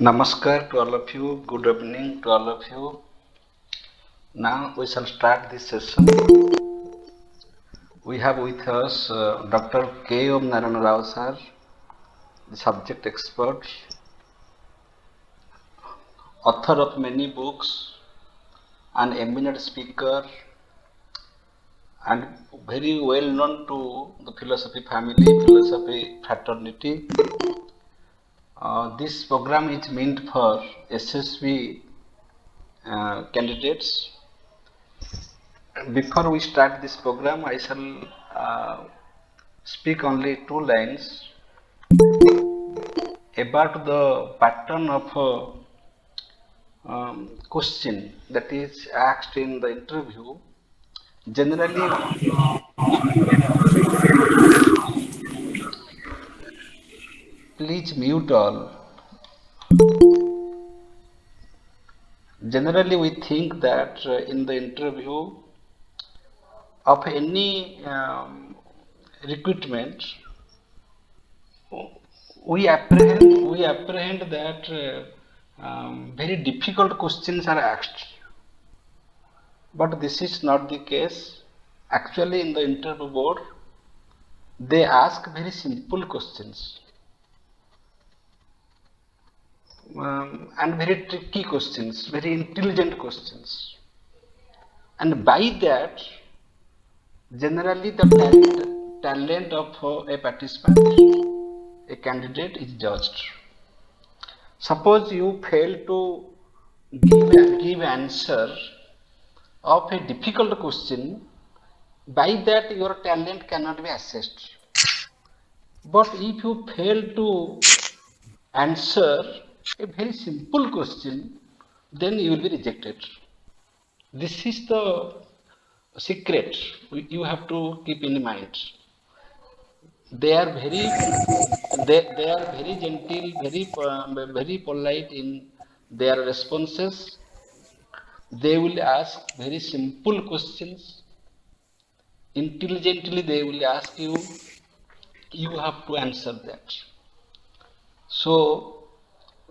Namaskar to all of you. Good evening to all of you. Now we shall start this session. We have with us Dr. K. Narayana Rao sir, the subject expert, author of many books, an eminent speaker, and very well known to the philosophy family, philosophy fraternity. This program is meant for SSB candidates. Before we start this program, I shall speak only two lines about the pattern of question that is asked in the interview. Generally, please mute all. Generally, we think that in the interview of any recruitment, we apprehend that very difficult questions are asked. But this is not the case. Actually, in the interview board, they ask very simple questions and very tricky questions, very intelligent questions. And by that, generally the talent of a participant, a candidate is judged. Suppose you fail to give answer of a difficult question, by that your talent cannot be assessed. But if you fail to answer a very simple question, then you will be rejected. This is the secret you have to keep in mind. They are very gentle, very polite in their responses. They will ask very simple questions. Intelligently they will ask you. You have to answer that. So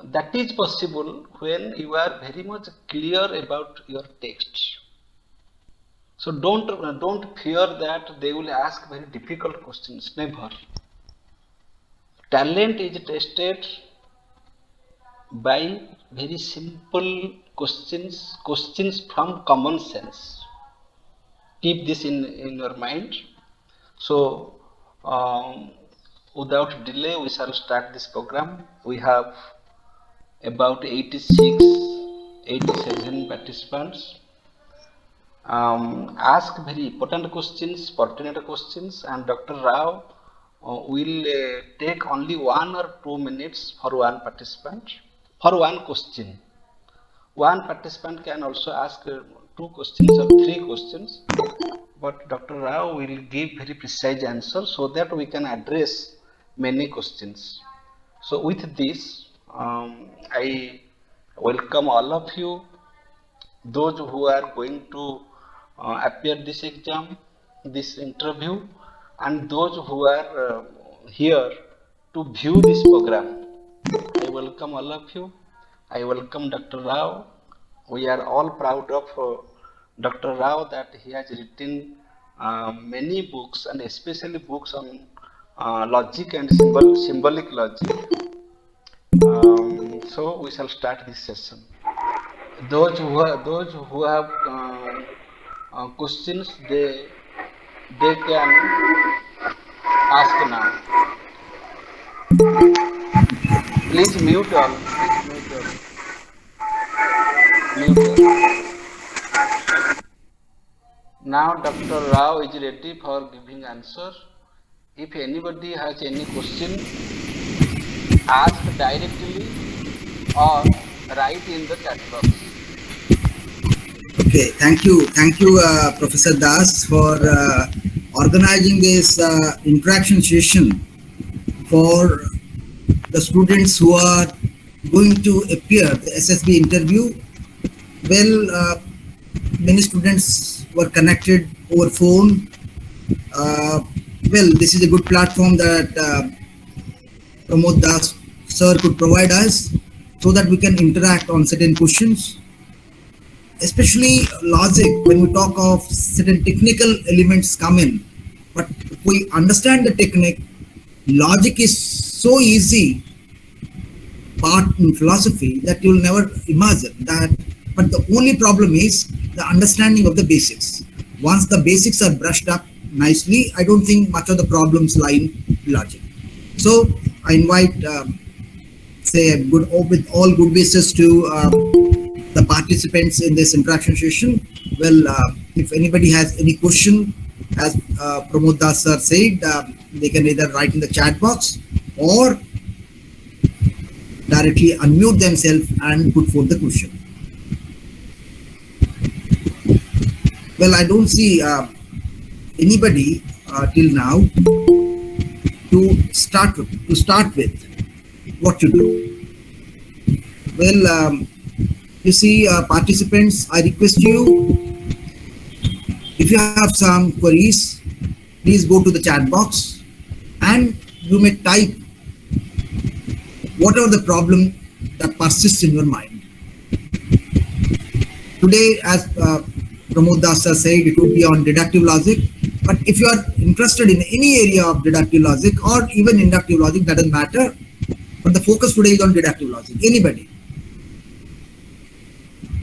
that is possible when you are very much clear about your text. So don't fear that they will ask very difficult questions. Never. Talent is tested by very simple questions from common sense. Keep this in your mind. So without delay, we shall start this program. We have about 86, 87 participants. Ask very important questions, pertinent questions, and Dr. Rao will take only 1 or 2 minutes for one participant, for one question. One participant can also ask 2 questions or 3 questions, but Dr. Rao will give very precise answers so that we can address many questions. So with this, I welcome all of you, those who are going to appear this exam, this interview, and those who are here to view this program. I welcome all of you. I welcome Dr. Rao. We are all proud of Dr. Rao that he has written many books, and especially books on logic and symbolic logic. So we shall start this session. Those who have questions, they can ask now. Please mute all. Mute all. Now Dr. Rao is ready for giving answer. If anybody has any question, ask directly or write in the chat box. Okay, thank you, Professor Das, for organizing this interaction session for the students who are going to appear the SSB interview. Well, many students were connected over phone. Well, this is a good platform that Pramod Das sir could provide us so that we can interact on certain questions, especially logic. When we talk of certain technical elements come in, but if we understand the technique, logic is so easy part in philosophy that you'll never imagine that. But the only problem is the understanding of the basics. Once the basics are brushed up nicely, I don't think much of the problems lie in logic. So I invite, say, with all good wishes to the participants in this interaction session. Well, if anybody has any question, as Pramod Das sir said, they can either write in the chat box or directly unmute themselves and put forth the question. Well, I don't see anybody till now to start with what to do. Well, you see, participants, I request you, if you have some queries, please go to the chat box and you may type whatever the problem that persists in your mind. Today, as Pramod Das sir said, it would be on deductive logic. But if you are interested in any area of deductive logic or even inductive logic, that doesn't matter. But the focus today is on deductive logic. Anybody?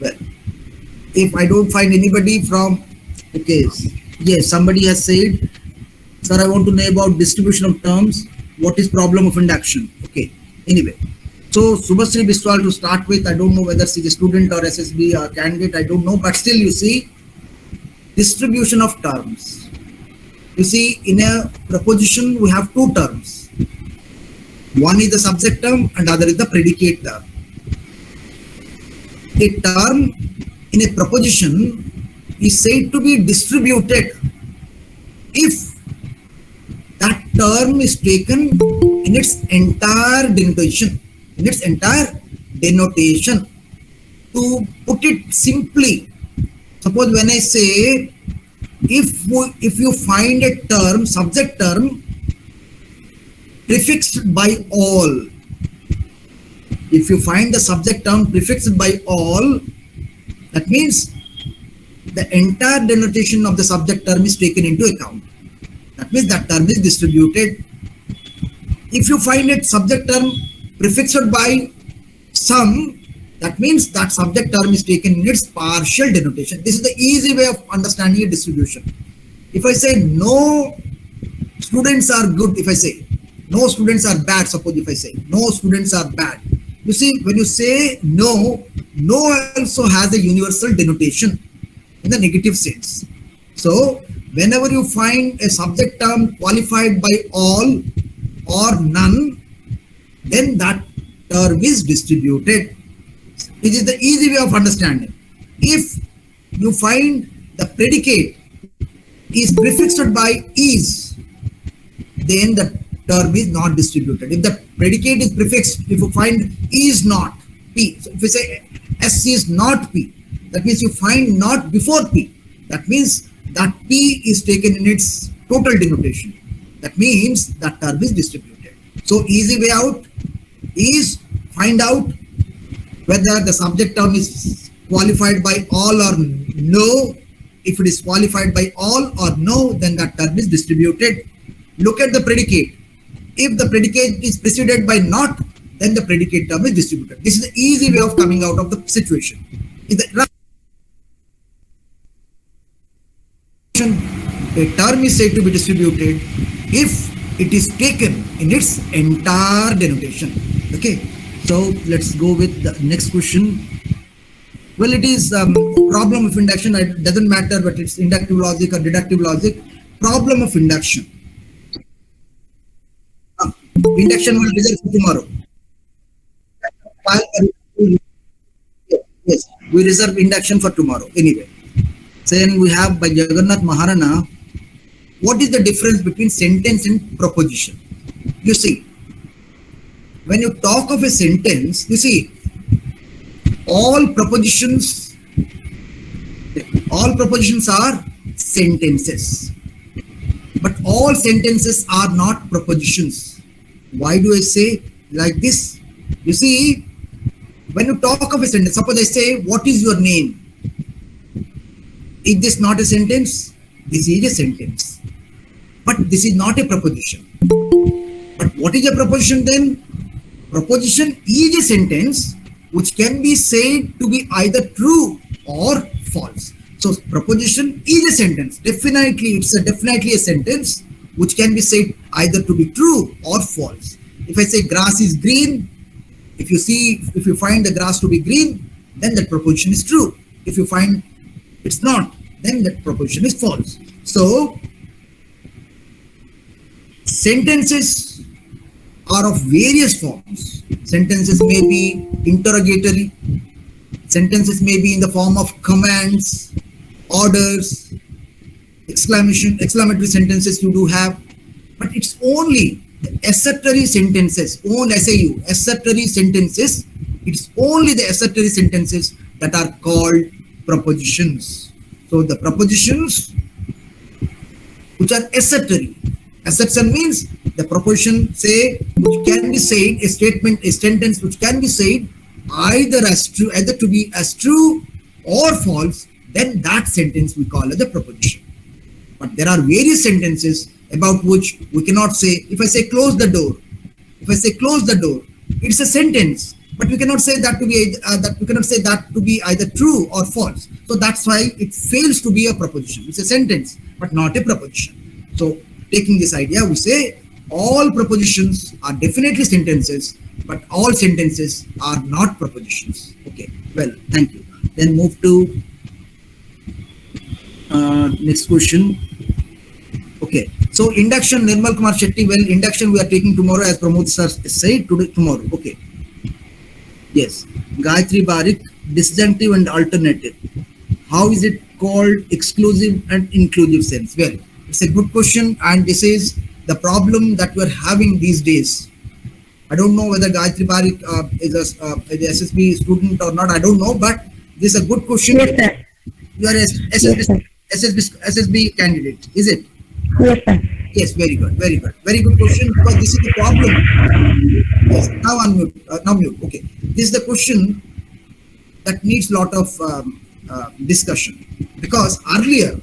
Well, if I don't find anybody from, okay, yes, somebody has said, sir, I want to know about distribution of terms. What is problem of induction? Okay, anyway. So Subhasri Biswal to start with, I don't know whether she's a student or SSB or candidate, I don't know, but still you see, distribution of terms. You see, in a proposition, we have two terms. One is the subject term and other is the predicate term. A term in a proposition is said to be distributed if that term is taken in its entire denotation. To put it simply, suppose when I say, if you find a term, subject term, prefixed by all, if you find the subject term prefixed by all, that means the entire denotation of the subject term is taken into account. That means that term is distributed. If you find a subject term prefixed by some, that means that subject term is taken in its partial denotation. This is the easy way of understanding a distribution. If I say no students are good, if I say no students are bad, suppose if I say no students are bad, you see, when you say no, no also has a universal denotation in the negative sense. So whenever you find a subject term qualified by all or none, then that term is distributed. This is the easy way of understanding. If you find the predicate is prefixed by is, then the term is not distributed. If the predicate is prefixed, if you find is not P, so if you say S is not P, that means you find not before P. That means that P is taken in its total denotation. That means that term is distributed. So easy way out is find out whether the subject term is qualified by all or no. If it is qualified by all or no, then that term is distributed. Look at the predicate. If the predicate is preceded by not, then the predicate term is distributed. This is the easy way of coming out of the situation. A term is said to be distributed if it is taken in its entire denotation. Okay, so let's go with the next question. Well, it is problem of induction. It doesn't matter whether it's inductive logic or deductive logic. Problem of induction. Induction will reserve for tomorrow. Yes, we reserve induction for tomorrow. Anyway, then we have by Jagannath Maharana. What is the difference between sentence and proposition? You see, when you talk of a sentence, you see, all propositions are sentences, but all sentences are not propositions. Why do I say like this? You see, when you talk of a sentence, suppose I say, what is your name? Is this not a sentence? This is a sentence. But this is not a proposition. But what is a proposition then? Proposition is a sentence which can be said to be either true or false. So proposition is a sentence. Definitely, it's definitely a sentence which can be said either to be true or false. If I say grass is green, if you find the grass to be green, then that proposition is true. If you find it's not, then that proposition is false. So sentences are of various forms. Sentences may be interrogatory. Sentences may be in the form of commands, orders, exclamatory sentences you do have. But it's only the assertory sentences, assertory sentences. It's only the assertory sentences that are called propositions. So the propositions which are assertory. Assertion means the proposition which can be said, a sentence which can be said either to be as true or false, then that sentence we call as a proposition. But there are various sentences about which we cannot say. If I say close the door, it's a sentence, but we cannot say that to be either true or false. So that's why it fails to be a proposition. It's a sentence, but not a proposition. So taking this idea, we say all propositions are definitely sentences, but all sentences are not propositions. Okay, well, thank you. Then move to next question. Okay, so induction, Nirmal Kumar Shetty. Well, induction we are taking tomorrow, as Pramod sir said, tomorrow. Okay. Yes, Gayatri Barik, disjunctive and alternative. How is it called exclusive and inclusive sense? Well, it's a good question, and this is the problem that we're having these days. I don't know whether Gayatri Barik is a SSB student or not. I don't know, but this is a good question. Yes, sir. You are SSB candidate, is it? Yes, sir. Yes, very good question, because this is the problem. Yes, now unmute, now mute. Okay, this is the question that needs a lot of discussion, because earlier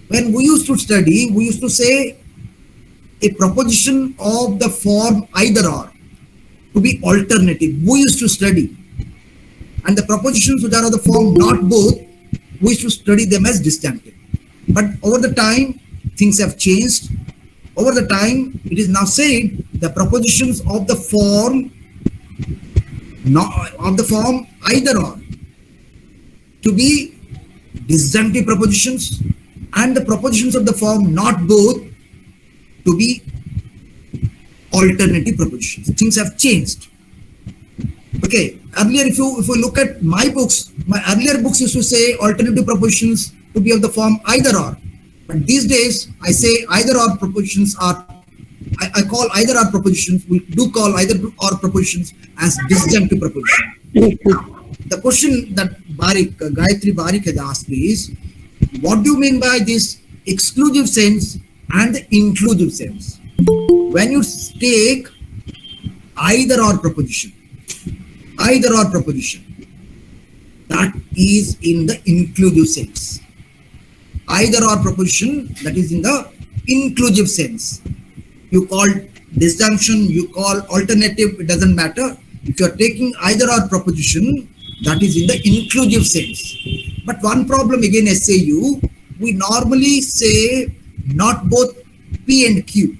when we used to study, we used to say a proposition of the form either or to be alternative. We used to study, and the propositions which are of the form not both, we used to study them as disjunctive. But over the time, things have changed. Over the time, it is now said the propositions of the form either or to be disjunctive propositions, and the propositions of the form not both to be alternative propositions. Things have changed. Okay, earlier if you look at my books, my earlier books used to say alternative propositions to be of the form either or. But these days, I say either or propositions are, I call either or propositions, we do call either or propositions as disjunctive propositions. Now, the question that Gayatri Barik has asked is, what do you mean by this exclusive sense and the inclusive sense? When you take either or proposition, that is in the inclusive sense. Either or proposition, that is in the inclusive sense. You call disjunction, you call alternative, it doesn't matter. If you are taking either or proposition, that is in the inclusive sense. But one problem again, SAU, we normally say not both P and Q.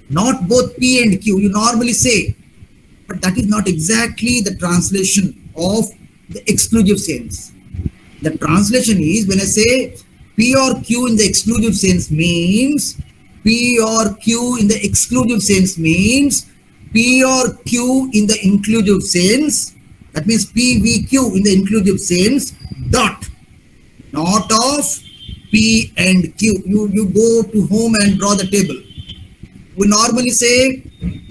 Not both P and Q, you normally say. But that is not exactly the translation of the exclusive sense. The translation is, when I say P or Q in the exclusive sense means, P or Q in the exclusive sense means, P or Q in the inclusive sense, that means PVQ in the inclusive sense, dot, not of P and Q. You go to home and draw the table. We normally say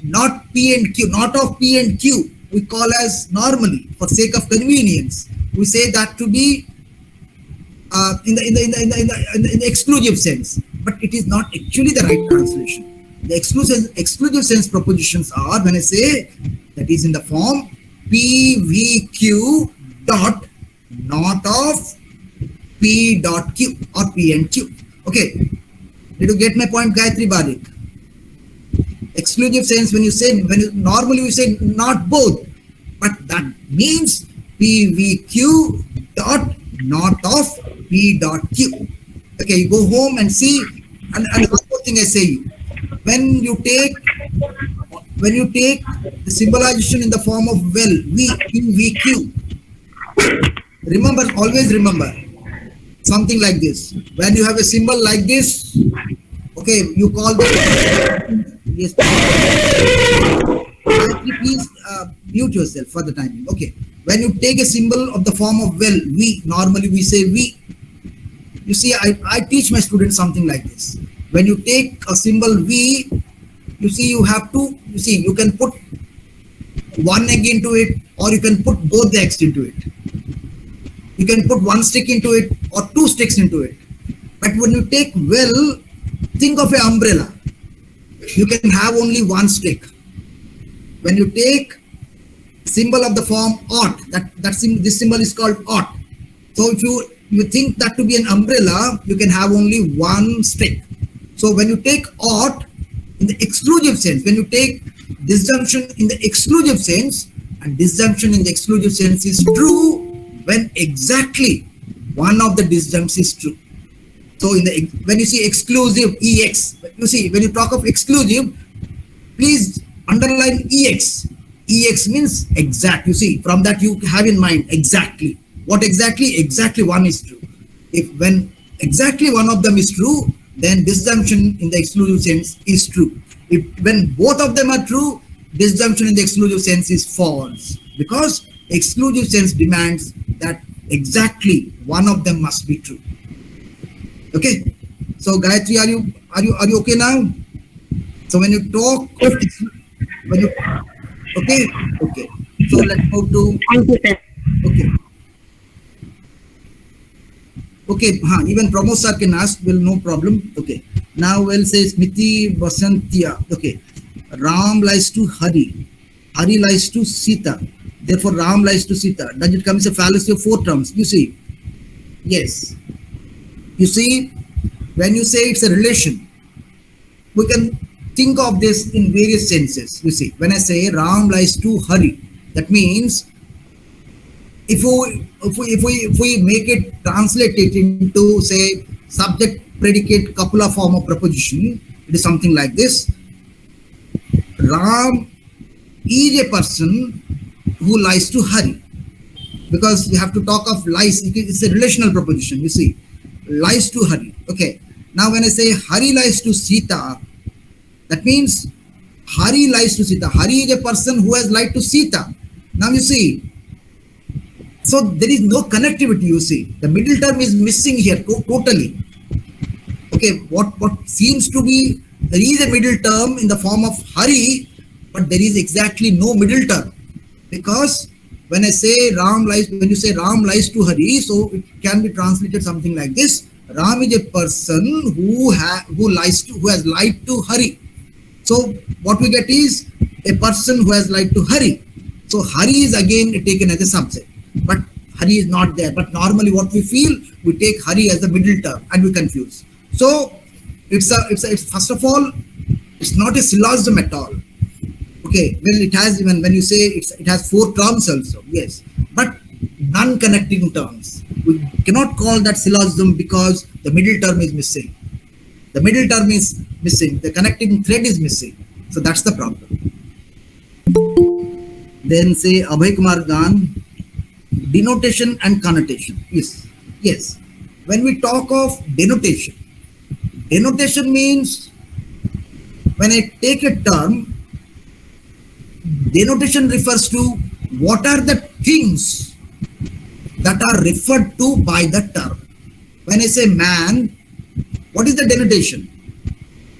not P and Q, not of P and Q. We call as normally, for sake of convenience, we say that to be in the exclusive sense, but it is not actually the right translation. The exclusive sense propositions are, when I say that is in the form PVQ dot not of P dot Q or P and Q. Okay, did you get my point, Gayatri Barik? Exclusive sense, normally we say not both, but that means PVQ dot not of P dot Q. Okay, you go home and see, and one more thing I say, when you take the symbolization in the form of well, VQ, remember, always remember something like this. When you have a symbol like this, okay, you call this. Yes, please mute yourself for the timing. Okay, when you take a symbol of the form of well, we normally we say we. You see, I teach my students something like this. When you take a symbol V, you see, you have to, you can put one egg into it, or you can put both the eggs into it. You can put one stick into it or two sticks into it. But when you take well, think of an umbrella. You can have only one stick. When you take symbol of the form ought, this symbol is called ought. So if you think that to be an umbrella, you can have only one stick. So when you take ought in the exclusive sense, when you take disjunction in the exclusive sense, and disjunction in the exclusive sense is true when exactly one of the disjuncts is true. So when you see exclusive EX, you see, when you talk of exclusive, please underline EX. EX means exact. You see, from that you have in mind exactly. What exactly? Exactly one is true. When exactly one of them is true, then disjunction in the exclusive sense is true. When both of them are true, disjunction in the exclusive sense is false, because exclusive sense demands that exactly one of them must be true. Okay, so Gayatri, are you okay now? So when you talk, okay. So let's go to. Thank you, sir. Okay, even Pramod sir can ask, well, no problem. Okay, now we'll say Smriti Vasantia. Okay, Ram lies to Hari, Hari lies to Sita. Therefore, Ram lies to Sita. Does it come as a fallacy of four terms? You see, yes. You see, when you say it's a relation, we can think of this in various senses. You see, when I say Ram lies to Hari, that means if we make it, translate it into, say, subject, predicate, copula form of proposition, it is something like this. Ram is a person who lies to Hari, because we have to talk of lies. It's a relational proposition. You see, lies to Hari. Okay. Now when I say Hari lies to Sita, that means Hari lies to Sita. Hari is a person who has lied to Sita. Now you see, so there is no connectivity. You see, the middle term is missing here totally. Okay, what seems to be, there is a middle term in the form of Hari, but there is exactly no middle term, because when I say Ram lies, when you say Ram lies to Hari, so it can be translated something like this: Ram is a person who has lied to Hari. So what we get is a person who has lied to Hari. So Hari is again taken as a subject, but Hari is not there. But normally what we feel, we take Hari as the middle term and we confuse. So it's first of all, it's not a syllogism at all. Okay, well, it has, even when you say it has four terms also, yes, but non-connecting terms. We cannot call that syllogism because the middle term is missing. The middle term is missing. The connecting thread is missing. So that's the problem. Then say Abhay Kumar Gan, denotation and connotation. Yes. When we talk of denotation, denotation means when I take a term, denotation refers to what are the things that are referred to by the term. When I say man, what is the denotation?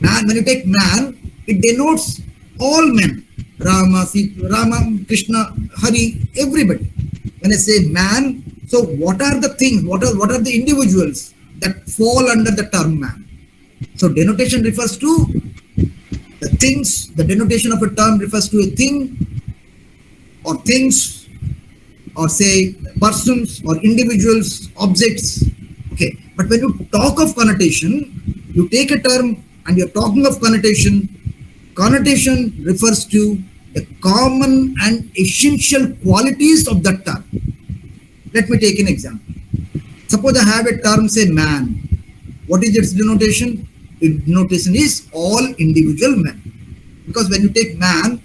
Man, when you take man, it denotes all men. Rama, Sita, Rama, Krishna, Hari, everybody. When I say man, so what are the things, what are the individuals that fall under the term man? So denotation refers to the things, the denotation of a term refers to a thing or things, or say persons or individuals, objects. Okay, but when you talk of connotation, you take a term and you're talking of connotation. Connotation refers to the common and essential qualities of that term. Let me take an example. Suppose I have a term, say man. What is its denotation? Its denotation is all individual men. Because when you take man,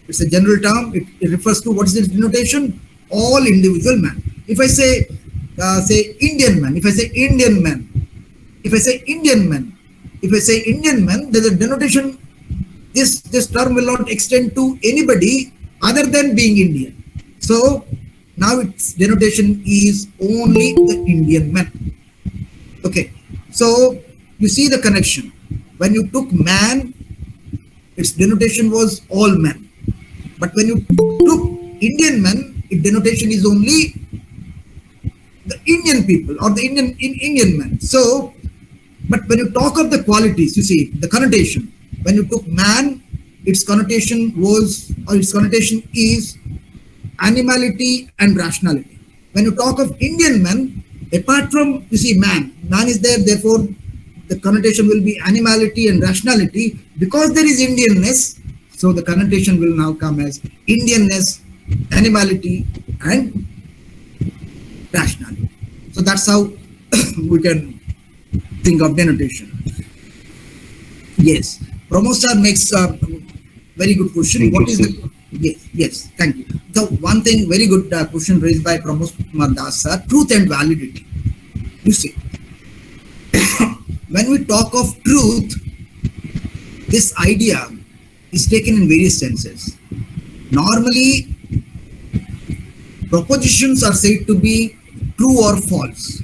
it's a general term. It refers to what is its denotation? All individual men. If I say Indian man, if I say Indian man, if I say Indian man, if I say Indian man, there's a denotation. This term will not extend to anybody other than being Indian. So now its denotation is only the Indian man. Okay, so you see the connection. When you took man, its denotation was all men. But when you took Indian man, its denotation is only the Indian people or the Indian men. So, but when you talk of the qualities, you see the connotation. When you took man, its connotation was, or its connotation is animality and rationality. When you talk of Indian man, apart from, you see, man is there, therefore the connotation will be animality and rationality. Because there is Indianness, so the connotation will now come as Indianness, animality and rationality. So that's how we can think of denotation. Yes, Pramod sir makes a very good question. What is the... Yes, thank you. So one thing, very good question raised by Pramod Kumar Das sir, truth and validity. You see, when we talk of truth, this idea is taken in various senses. Normally, propositions are said to be true or false.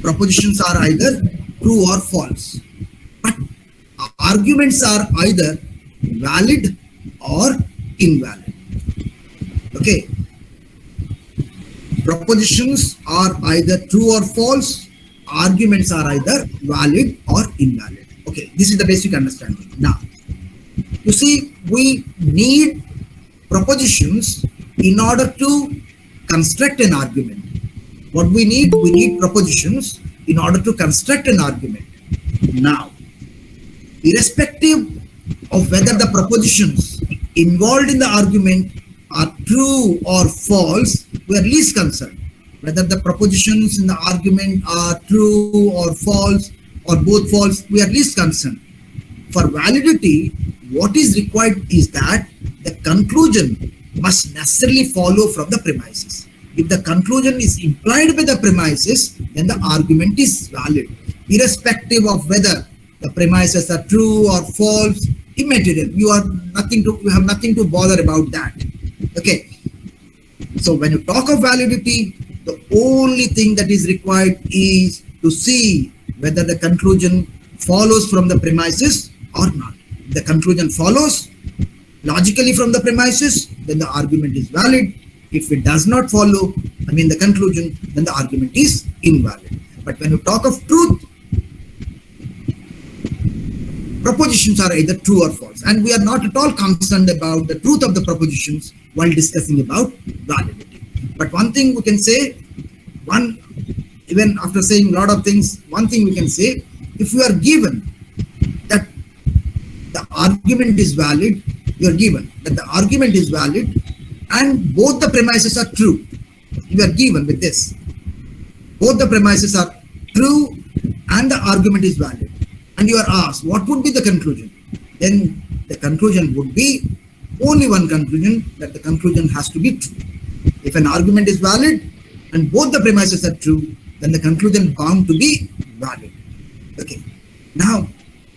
Propositions are either true or false. But arguments are either valid or invalid. Okay. Propositions are either true or false. Arguments are either valid or invalid. Okay, this is the basic understanding. Now, you see, we need propositions in order to construct an argument. What we need propositions in order to construct an argument. Now, irrespective of whether the propositions involved in the argument are true or false, we are least concerned. Whether the propositions in the argument are true or false or both false, we are least concerned. For validity, what is required is that the conclusion must necessarily follow from the premises. If the conclusion is implied by the premises, then the argument is valid, irrespective of whether the premises are true or false, immaterial. You have nothing to bother about that. Okay. So when you talk of validity, the only thing that is required is to see whether the conclusion follows from the premises or not. If the conclusion follows logically from the premises, then the argument is valid. If it does not follow, the conclusion, then the argument is invalid. But when you talk of truth, propositions are either true or false. And we are not at all concerned about the truth of the propositions while discussing about validity. But one thing we can say, even after saying a lot of things, one thing we can say, if you are given that the argument is valid, you are given that the argument is valid and both the premises are true. You are given with this. Both the premises are true and the argument is valid. And you are asked, what would be the conclusion? Then the conclusion would be only one conclusion, that the conclusion has to be true. If an argument is valid and both the premises are true, then the conclusion is bound to be valid. Okay. Now,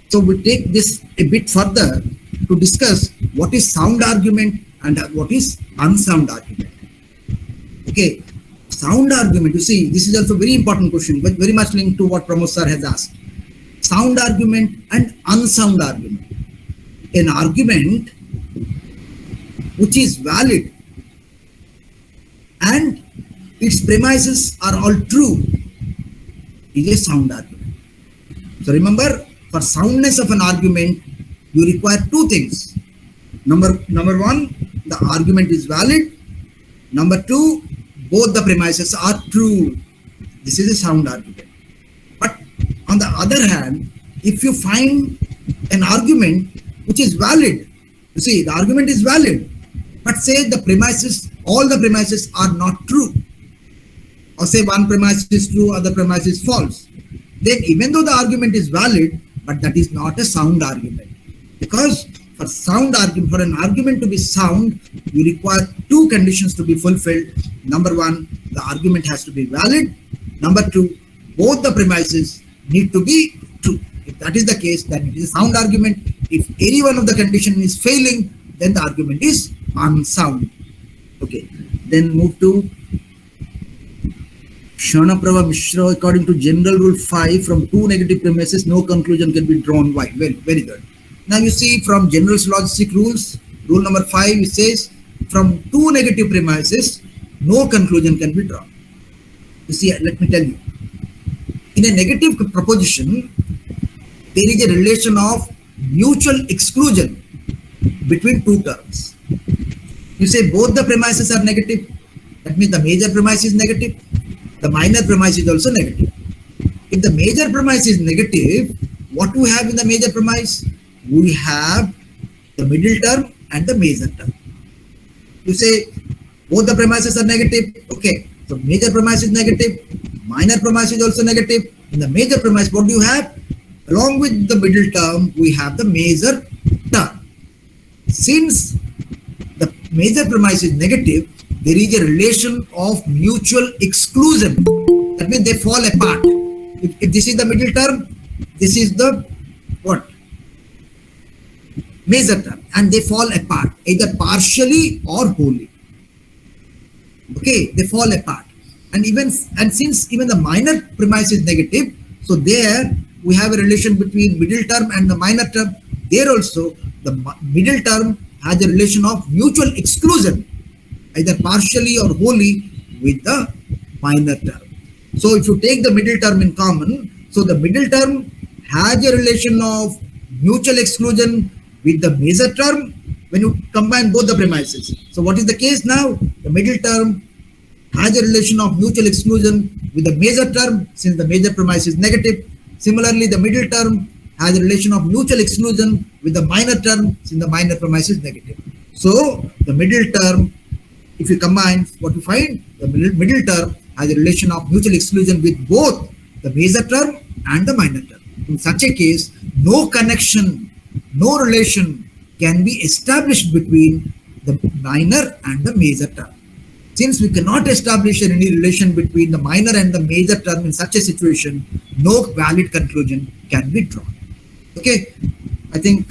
so we take this a bit further to discuss what is sound argument and what is unsound argument. Okay. Sound argument, you see, this is also a very important question, but very much linked to what Pramod sir has asked. Sound argument and unsound argument. An argument which is valid and its premises are all true is a sound argument. So remember, for soundness of an argument, you require two things. Number one, the the argument is valid. Number two, both the premises are true. This is a sound argument. But on the other hand, if you find an argument which is valid, you see, the argument is valid, but say the premises, all the premises are not true, or say one premise is true, other premise is false, then even though the argument is valid, but that is not a sound argument. Because for sound argument, for an argument to be sound, you require two conditions to be fulfilled. Number one, the argument has to be valid. Number two, both the premises need to be true. If that is the case, then it is a sound argument. If any one of the condition is failing, then the argument is unsound. Okay, then move to Shanaprava Mishra. According to general rule 5, from two negative premises, no conclusion can be drawn. Why? Very, very good. Now you see, from general syllogistic rules, rule number 5, it says from two negative premises, no conclusion can be drawn. You see, let me tell you. In a negative proposition, there is a relation of mutual exclusion between two terms. You say both the premises are negative, that means the major premise is negative, the minor premise is also negative. If the major premise is negative, what do we have in the major premise? We have the middle term and the major term. You say both the premises are negative, okay, so major premise is negative, minor premise is also negative. In the major premise, what do you have? Along with the middle term, we have the major term. Since the major premise is negative, there is a relation of mutual exclusion. That means they fall apart. If this is the middle term, this is the what? Major term, and they fall apart either partially or wholly. Okay, they fall apart. And since even the minor premise is negative, so there we have a relation between middle term and the minor term. There also the middle term has a relation of mutual exclusion, either partially or wholly, with the minor term. So if you take the middle term in common, so the middle term has a relation of mutual exclusion with the major term when you combine both the premises. So what is the case now? The middle term has a relation of mutual exclusion with the major term since the major premise is negative. Similarly, the middle term has a relation of mutual exclusion with the minor term since the minor premise is negative. So the middle term, if you combine, what you find? The middle term has a relation of mutual exclusion with both the major term and the minor term. In such a case, no connection, no relation can be established between the minor and the major term. Since we cannot establish any relation between the minor and the major term in such a situation, no valid conclusion can be drawn. Okay, I think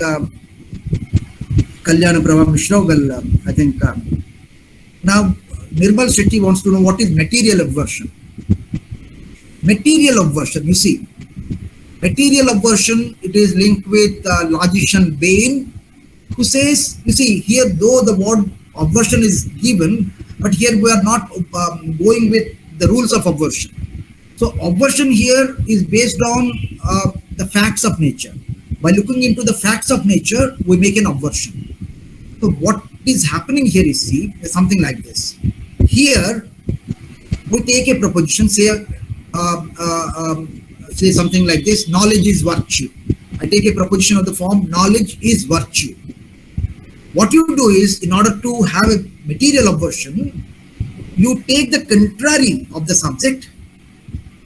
Kalyana Prabha Mishra will, I think, now Nirmal Shetty wants to know what is material obversion. Material obversion, you see, material obversion, it is linked with logician Bain, who says, you see, here though the word obversion is given, but here we are not going with the rules of obversion. So obversion here is based on the facts of nature. By looking into the facts of nature, we make an obversion. So what is happening here is, see, something like this. Here, we take a proposition, say something like this: knowledge is virtue. I take a proposition of the form knowledge is virtue. What you do is, in order to have a material obversion, you take the contrary of the subject,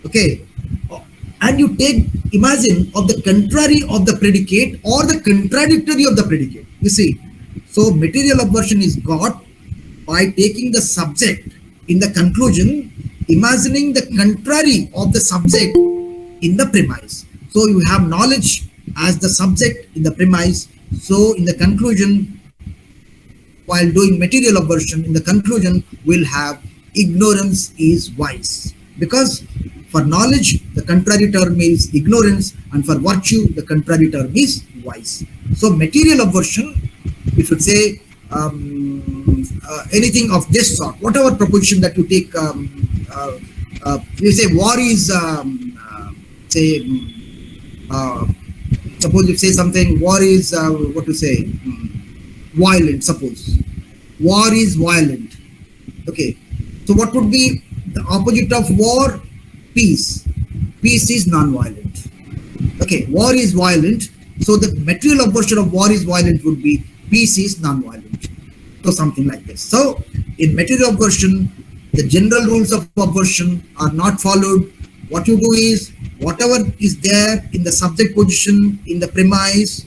okay, and you take, imagine, of the contrary of the predicate or the contradictory of the predicate. You see, so material obversion is got by taking the subject in the conclusion, imagining the contrary of the subject in the premise. So you have knowledge as the subject in the premise. So in the conclusion, while doing material obversion, in the conclusion, we'll have ignorance is wise. Because for knowledge, the contrary term is ignorance, and for virtue, the contrary term is wise. So material obversion, if you say anything of this sort, whatever proposition that you take, you say war is, suppose you say something, war is, what to say, violent, suppose. war is violent. Okay, so what would be the opposite of war? Peace. Peace is non-violent. Okay, war is violent. So the material version of war is violent would be peace is non-violent. So something like this. So in material version, the general rules of aversion are not followed. What you do is whatever is there in the subject position, in the premise,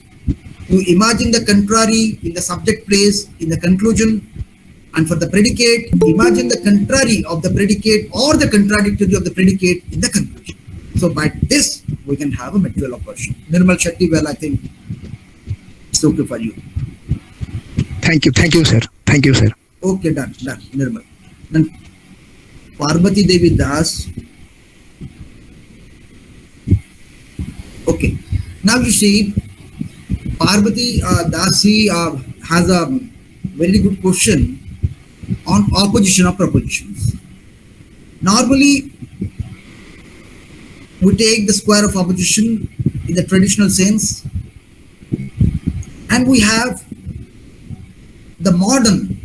you imagine the contrary in the subject place, in the conclusion, and for the predicate, imagine the contrary of the predicate or the contradictory of the predicate in the conclusion. So by this, we can have a material aversion. Nirmal Shetty, well, I think it's okay for you. Thank you, sir. Thank you, sir. Okay, done, Nirmal. Then Parvati Devi Das. Okay, now you see, Parvati Dasi has a very good question on opposition of propositions. Normally, we take the square of opposition in the traditional sense, and we have the modern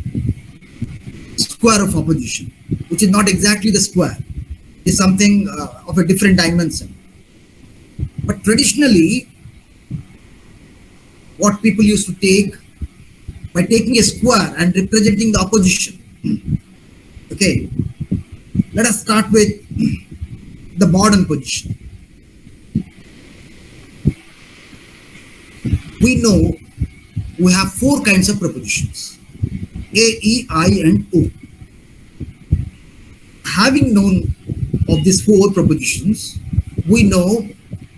square of opposition, which is not exactly the square. It's something of a different dimension. But traditionally, what people used to take, by taking a square and representing the opposition. Okay, let us start with the modern position. We know we have four kinds of propositions: A, E, I, and O. Having known of these four propositions, we know,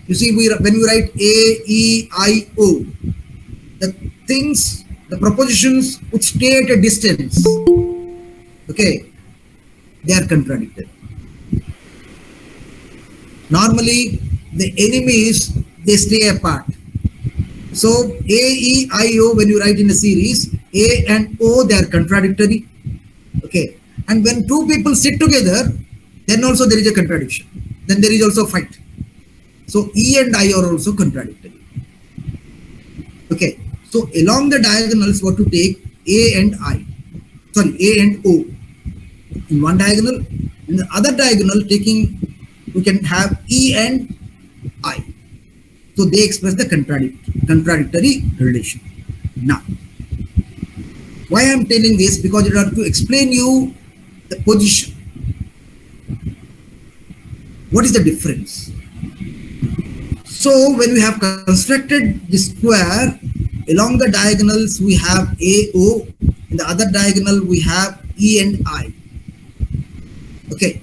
you see, when we write A, E, I, O, the things, the propositions which stay at a distance, okay, they are contradicted. Normally, the enemies, they stay apart. So A, E, I, O, when you write in a series, A and O, they are contradictory. Okay, and when two people sit together, then also there is a contradiction. Then there is also a fight. So E and I are also contradictory. Okay, so along the diagonals, what to take? A and I. Sorry, A and O. In one diagonal, in the other diagonal, we can have E and I. So they express the contradictory relation. Now, why I am telling this? Because in order to explain you the position. What is the difference? So when we have constructed the square, along the diagonals we have A, O, in the other diagonal we have E and I. Okay.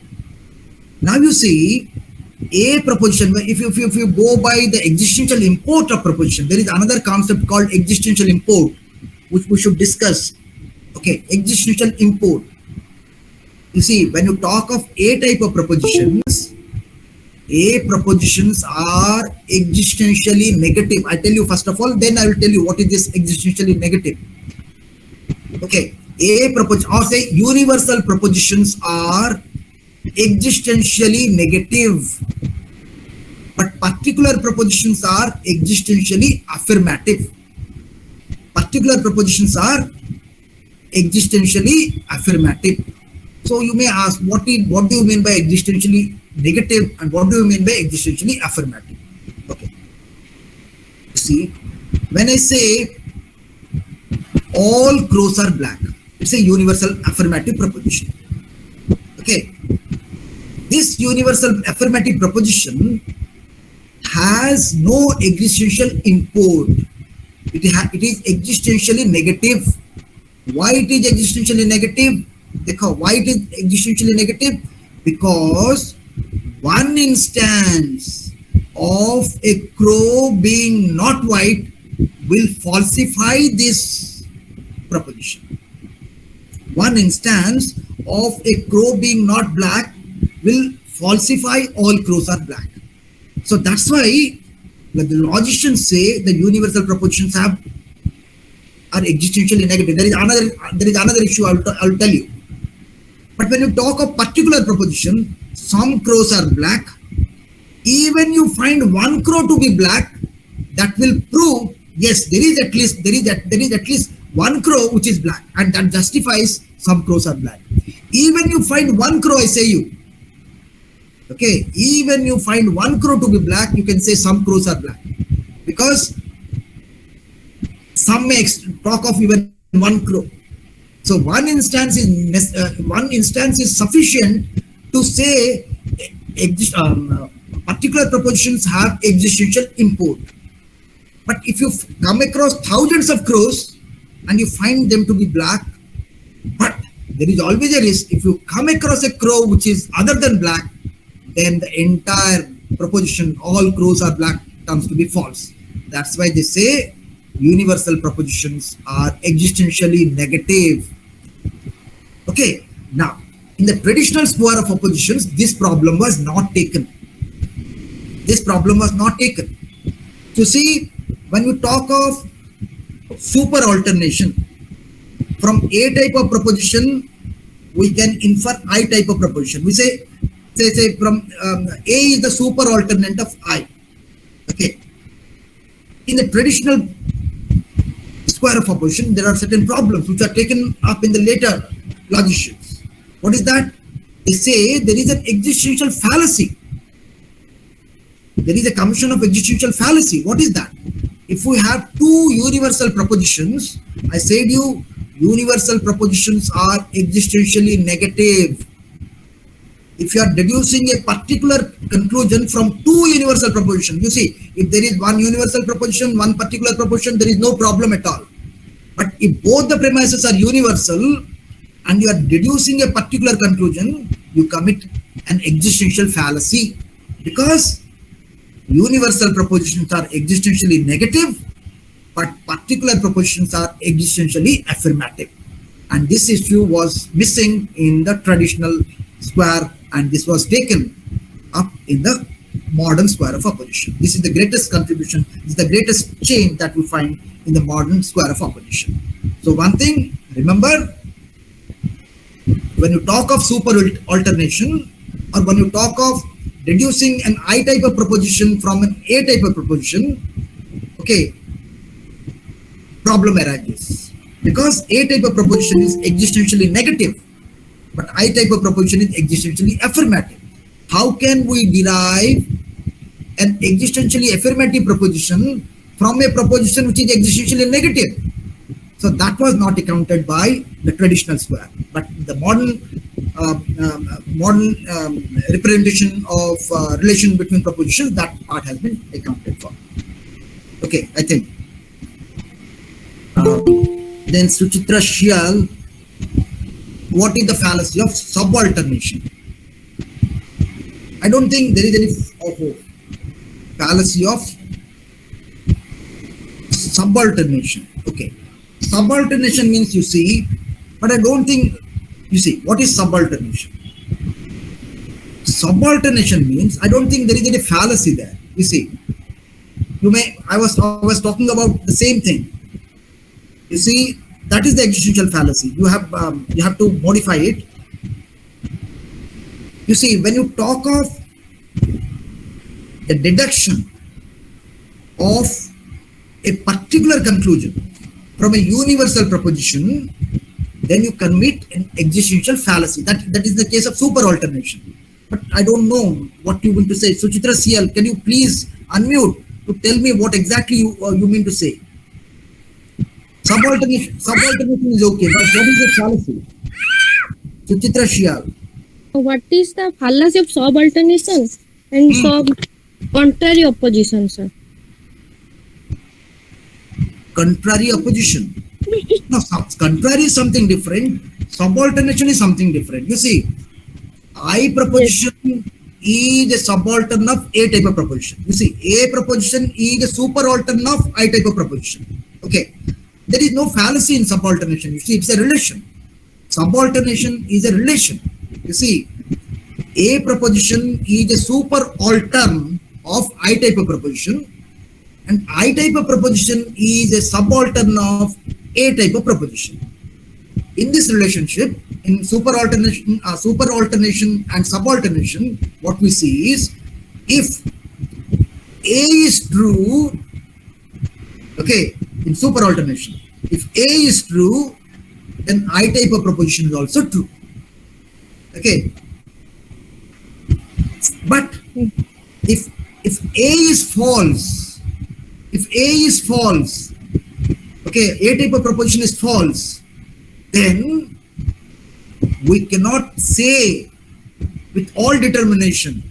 Now you see, a proposition, if you go by the existential import of proposition, there is another concept called existential import, which we should discuss. Okay, existential import. You see, when you talk of A type of propositions, A propositions are existentially negative. I tell you first of all, then I will tell you what is this existentially negative. Okay, A proposition, or say universal propositions are existentially negative, but particular propositions are existentially affirmative. Particular propositions are existentially affirmative. So you may ask, what do you mean by existentially negative and what do you mean by existentially affirmative? Okay. See, when I say all crows are black, it's a universal affirmative proposition. Okay. This universal affirmative proposition has no existential import. It is existentially negative. Why it is existentially negative? Why it is existentially negative? Because one instance of a crow being not white will falsify this proposition. One instance of a crow being not black will falsify all crows are black. So that's why the logicians say the universal propositions are existentially negative. There is another issue I will tell you. But when you talk of particular proposition, some crows are black. Even you find one crow to be black, that will prove yes, there is at least one crow which is black, and that justifies some crows are black. Even you find one crow, I say you, okay, even you find one crow to be black, you can say some crows are black, because some may talk of even one crow. So one instance is sufficient to say particular propositions have existential import. But if you come across thousands of crows and you find them to be black, but there is always a risk, if you come across a crow which is other than black, then the entire proposition, all crows are black, comes to be false. That's why they say universal propositions are existentially negative. Okay, now in the traditional square of oppositions, this problem was not taken. This problem was not taken. You see, when you talk of super alternation, from A type of proposition, we can infer I type of proposition. We say from A is the super alternate of I. Okay. In the traditional square of opposition, there are certain problems which are taken up in the later logicians. What is that? They say there is an existential fallacy. There is a commission of existential fallacy. What is that? If we have two universal propositions, I said you, universal propositions are existentially negative. If you are deducing a particular conclusion from two universal propositions, you see, if there is one universal proposition, one particular proposition, there is no problem at all. But if both the premises are universal and you are deducing a particular conclusion, you commit an existential fallacy, because universal propositions are existentially negative, but particular propositions are existentially affirmative. And this issue was missing in the traditional square, and this was taken up in the modern square of opposition. This is the greatest contribution, this is the greatest change that we find in the modern square of opposition. So one thing, remember, when you talk of super alternation, or when you talk of reducing an I type of proposition from an A type of proposition, okay, problem arises, because A type of proposition is existentially negative, but I type of proposition is existentially affirmative. How can we derive an existentially affirmative proposition from a proposition which is existentially negative? So that was not accounted by the traditional square, but the modern representation of relation between propositions, that part has been accounted for. Okay, I think. Then Suchitra Shial, what is the fallacy of subalternation? I don't think there is any fallacy of subalternation. Okay. Subalternation means, you see, but I don't think, you see, what is subalternation? Subalternation means, I don't think there is any fallacy there. You see, I was talking about the same thing. You see, that is the existential fallacy. You have to modify it. You see, when you talk of the deduction of a particular conclusion from a universal proposition, then you commit an existential fallacy. That is the case of super alternation. But I don't know what you mean to say. Suchitra CL, can you please unmute to tell me what exactly you mean to say? Subalternation is okay, but what is the fallacy? Suchitra CL. What is the fallacy of subalternation and contrary opposition, sir? Contrary opposition. No, contrary is something different. Subalternation is something different. You see, I proposition is a subaltern of A type of proposition. You see, A proposition is a super altern of I type of proposition. Okay. There is no fallacy in subalternation. You see, it's a relation. Subalternation is a relation. You see, A proposition is a super altern of I type of proposition, and I type of proposition is a subaltern of A type of proposition. In this relationship, in super alternation and subalternation, what we see is, if A is true, okay, in super alternation, If A is true, then I type of proposition is also true. Okay. But if A is false, okay, A type of proposition is false, then we cannot say with all determination,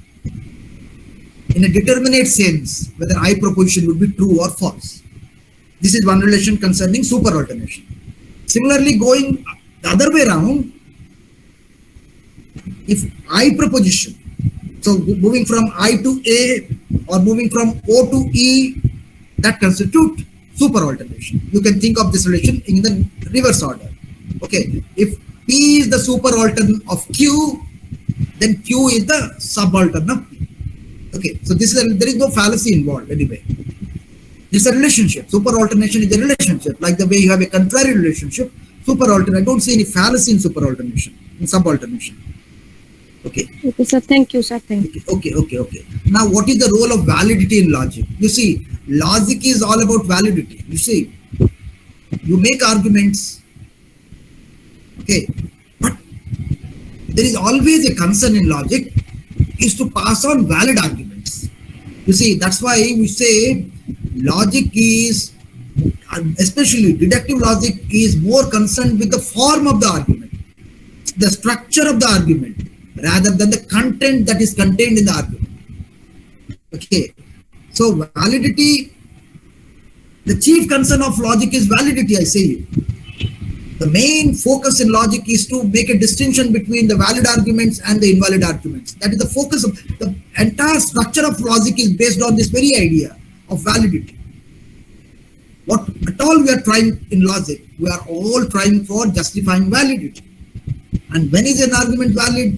in a determinate sense, whether I proposition would be true or false. This is one relation concerning superalternation. Similarly, going the other way around, if I proposition, so moving from I to A or moving from O to E, that constitutes superalternation. You can think of this relation in the reverse order. Okay, if P is the superaltern of Q, then Q is the subaltern of P. Okay, so there is no fallacy involved anyway. It's a relationship. Superalternation is a relationship. Like the way you have a contrary relationship, superalternation. I don't see any fallacy in superalternation, in subalternation. Okay. Okay, sir. Thank you, sir. Thank you. Okay. Now, what is the role of validity in logic? You see, logic is all about validity. You see, you make arguments. Okay, but there is always a concern in logic is to pass on valid arguments. You see, that's why we say logic is, especially deductive logic, is more concerned with the form of the argument, the structure of the argument, rather than the content that is contained in the argument. Okay, so validity, the chief concern of logic is validity, I say. The main focus in logic is to make a distinction between the valid arguments and the invalid arguments. That is the focus of the entire structure of logic, is based on this very idea of validity. What at all we are trying in logic, we are all trying for justifying validity. And when is an argument valid?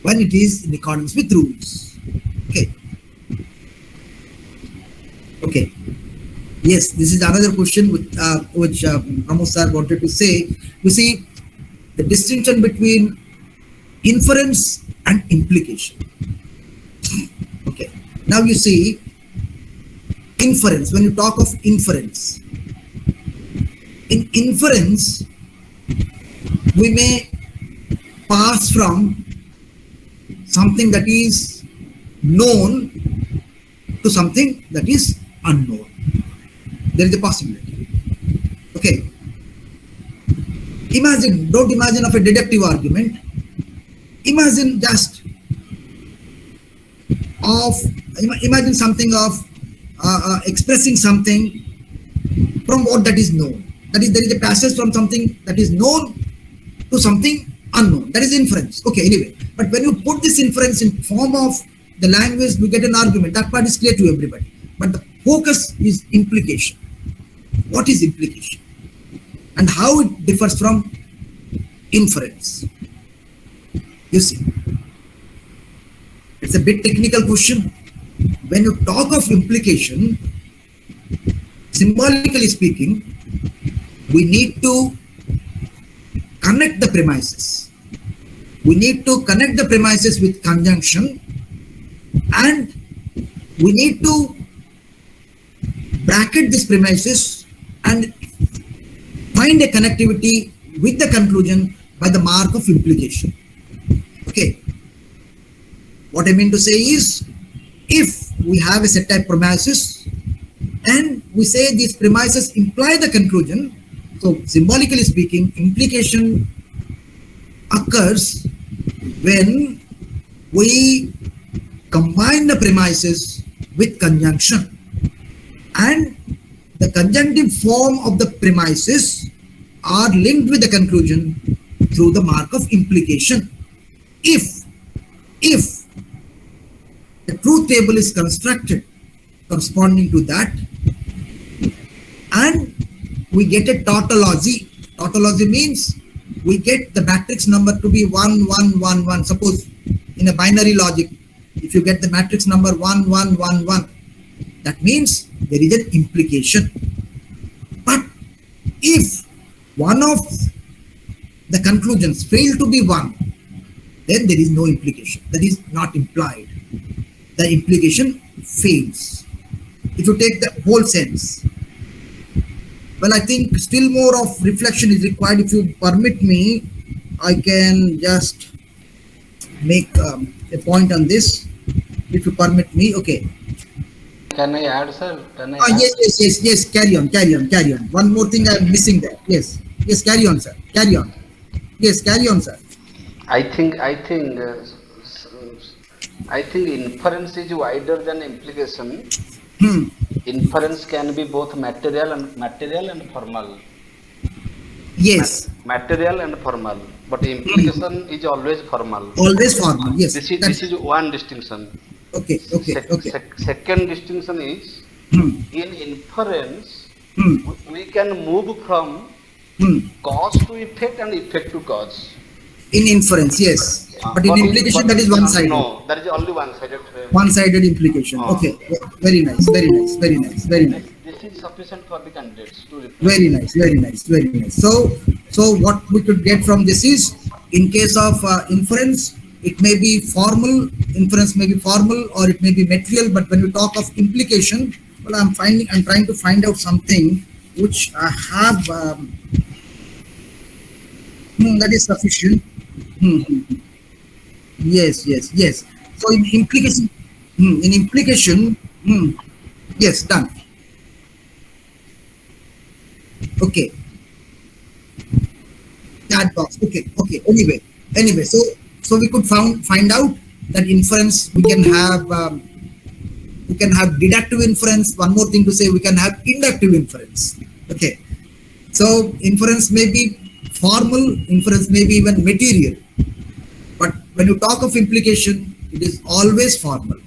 When it is in accordance with rules. Okay. Yes, this is another question which Pramod sir wanted to say. You see, the distinction between inference and implication. Okay. Now you see, inference, when you talk of inference, in inference, we may pass from something that is known to something that is unknown. There is a possibility. Okay. Don't imagine of a deductive argument. Imagine something of expressing something from what that is known. That is, there is a passage from something that is known to something unknown. That is inference. Okay, anyway. But when you put this inference in form of the language, we get an argument. That part is clear to everybody. But the focus is implication. What is implication? And how it differs from inference? You see, it's a bit technical question. When you talk of implication, symbolically speaking, we need to connect the premises. We need to connect the premises with conjunction, and we need to bracket these premises and find a connectivity with the conclusion by the mark of implication. Okay. What I mean to say is, if we have a set of premises and we say these premises imply the conclusion, so symbolically speaking, implication occurs when we combine the premises with conjunction, and the conjunctive form of the premises are linked with the conclusion through the mark of implication. If the truth table is constructed corresponding to that, and we get a tautology. Tautology means we get the matrix number to be 1, 1, 1, 1. Suppose in a binary logic, if you get the matrix number 1, 1, 1, 1, that means there is an implication. But if one of the conclusions fail to be 1, then there is no implication. That is not implied. The implication fails. If you take the whole sense. Well, I think still more of reflection is required. If you permit me, I can just make a point on this. If you permit me, okay. Can I add, sir? Can I Ah, add? yes. Carry on. One more thing I'm missing there. Yes. Carry on, sir. Carry on. Yes, carry on, sir. I think inference is wider than implication. Hmm. Inference can be both material and formal. Yes. Material and formal, but Hmm. implication is always formal. Always formal. Yes. This is one distinction. Okay. Second distinction is Hmm. in inference Hmm. we can move from Hmm. cause to effect and effect to cause. In inference, yes. But in implication, that is one-sided. No, that is only one-sided. One-sided implication. Okay. Very nice. This is sufficient for the candidates to reply. Very nice. So what we could get from this is, in case of inference, it may be formal. Inference may be formal, or it may be material. But when we talk of implication, well, I'm trying to find out something which I have. That is sufficient. Yes. So in implication, yes, done. Okay. That box. Okay. Anyway, so we could find out that inference we can have deductive inference. One more thing to say, we can have inductive inference. Okay. So inference may be formal, inference may be even material. But when you talk of implication, it is always formal.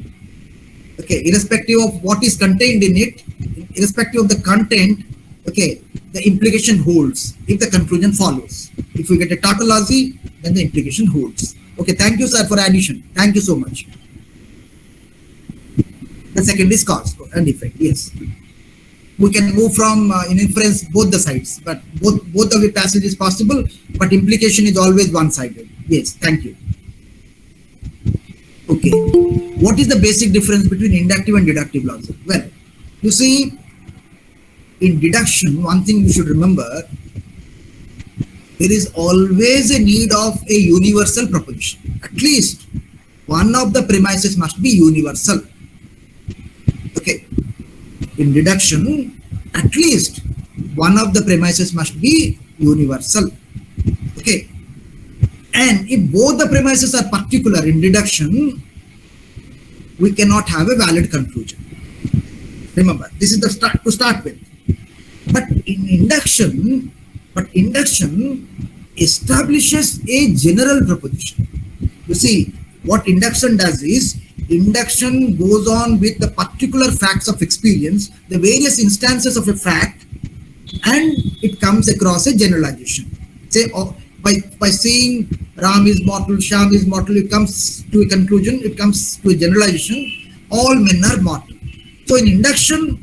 Okay, irrespective of what is contained in it, irrespective of the content, okay, the implication holds if the conclusion follows. If we get a tautology, then the implication holds. Okay, thank you, sir, for addition. Thank you so much. The second is cause and effect. Yes, we can move from in inference both the sides, but both of the passage is possible, but implication is always one-sided. Yes, thank you. Okay, what is the basic difference between inductive and deductive logic? Well, you see, in deduction, one thing you should remember, there is always a need of a universal proposition. At least one of the premises must be universal. Okay, in deduction, at least one of the premises must be universal. Okay, and if both the premises are particular in deduction, we cannot have a valid conclusion. Remember, this is the start to start with. But induction establishes a general proposition. You see, what induction does is, induction goes on with the particular facts of experience, the various instances of a fact, and it comes across a generalization. Say, by saying Ram is mortal, Sham is mortal, it comes to a conclusion, it comes to a generalization, all men are mortal. So in induction,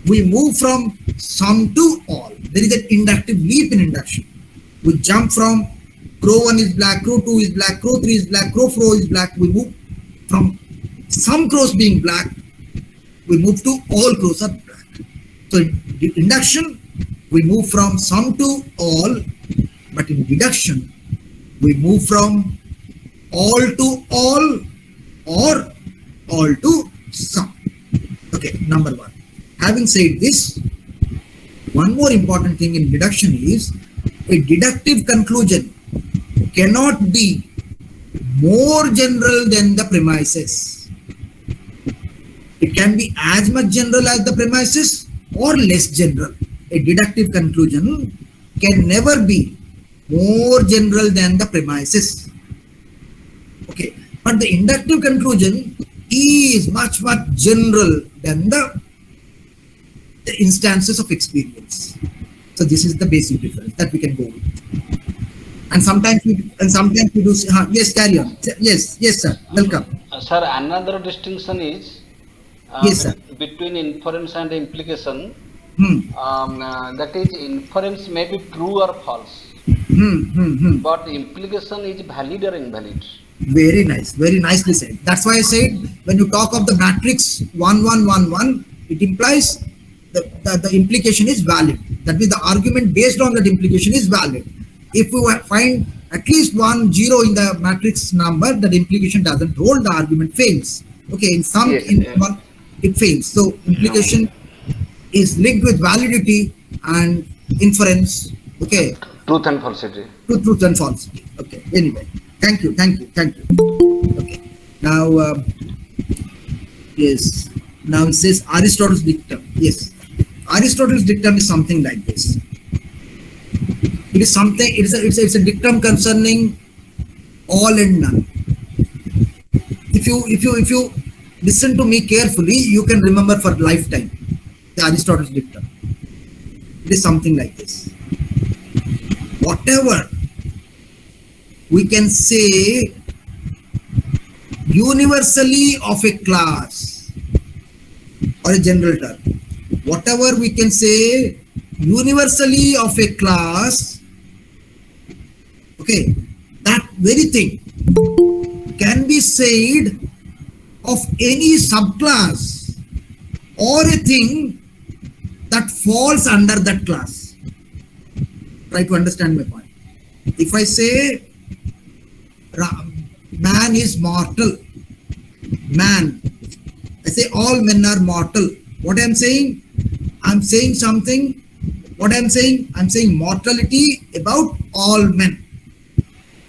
we move from some to all. There is an inductive leap in induction. We jump from crow 1 is black, crow 2 is black, crow 3 is black, crow 4 is black. We move from some crows being black, we move to all crows are black. So in induction, we move from some to all, but in deduction, we move from all to all or all to some. Okay, number one. Having said this, one more important thing in deduction is, a deductive conclusion cannot be more general than the premises. It can be as much general as the premises or less general. A deductive conclusion can never be more general than the premises. Okay, but the inductive conclusion is much general than the instances of experience. So this is the basic difference that we can go with. And sometimes we do. Yes, carry on. Yes, sir. Welcome. Sir, another distinction is yes, sir. Between inference and implication. That is, inference may be true or false. But implication is valid or invalid. Very nice. Very nicely said. That's why I said, when you talk of the matrix 1 1 1 1, it implies the implication is valid. That means the argument based on that implication is valid. If we find at least 1 0 in the matrix number, that implication doesn't hold, the argument fails. Okay, in some one it fails. So implication is linked with validity and inference. Okay. Truth and falsity. Truth and falsity. Okay. Anyway, thank you. Okay. Now, yes. Now it says Aristotle's dictum. Yes. Aristotle's dictum is something like this. It is something. It's a dictum concerning all and none. If you listen to me carefully, you can remember for lifetime the Aristotle's dictum. It is something like this. Whatever we can say universally of a class or a general term, whatever we can say universally of a class, okay, that very thing can be said of any subclass or a thing that falls under that class. Try to understand my point. If I say man is mortal, man, I say all men are mortal. What I'm saying? I'm saying something. What I'm saying? I'm saying mortality about all men.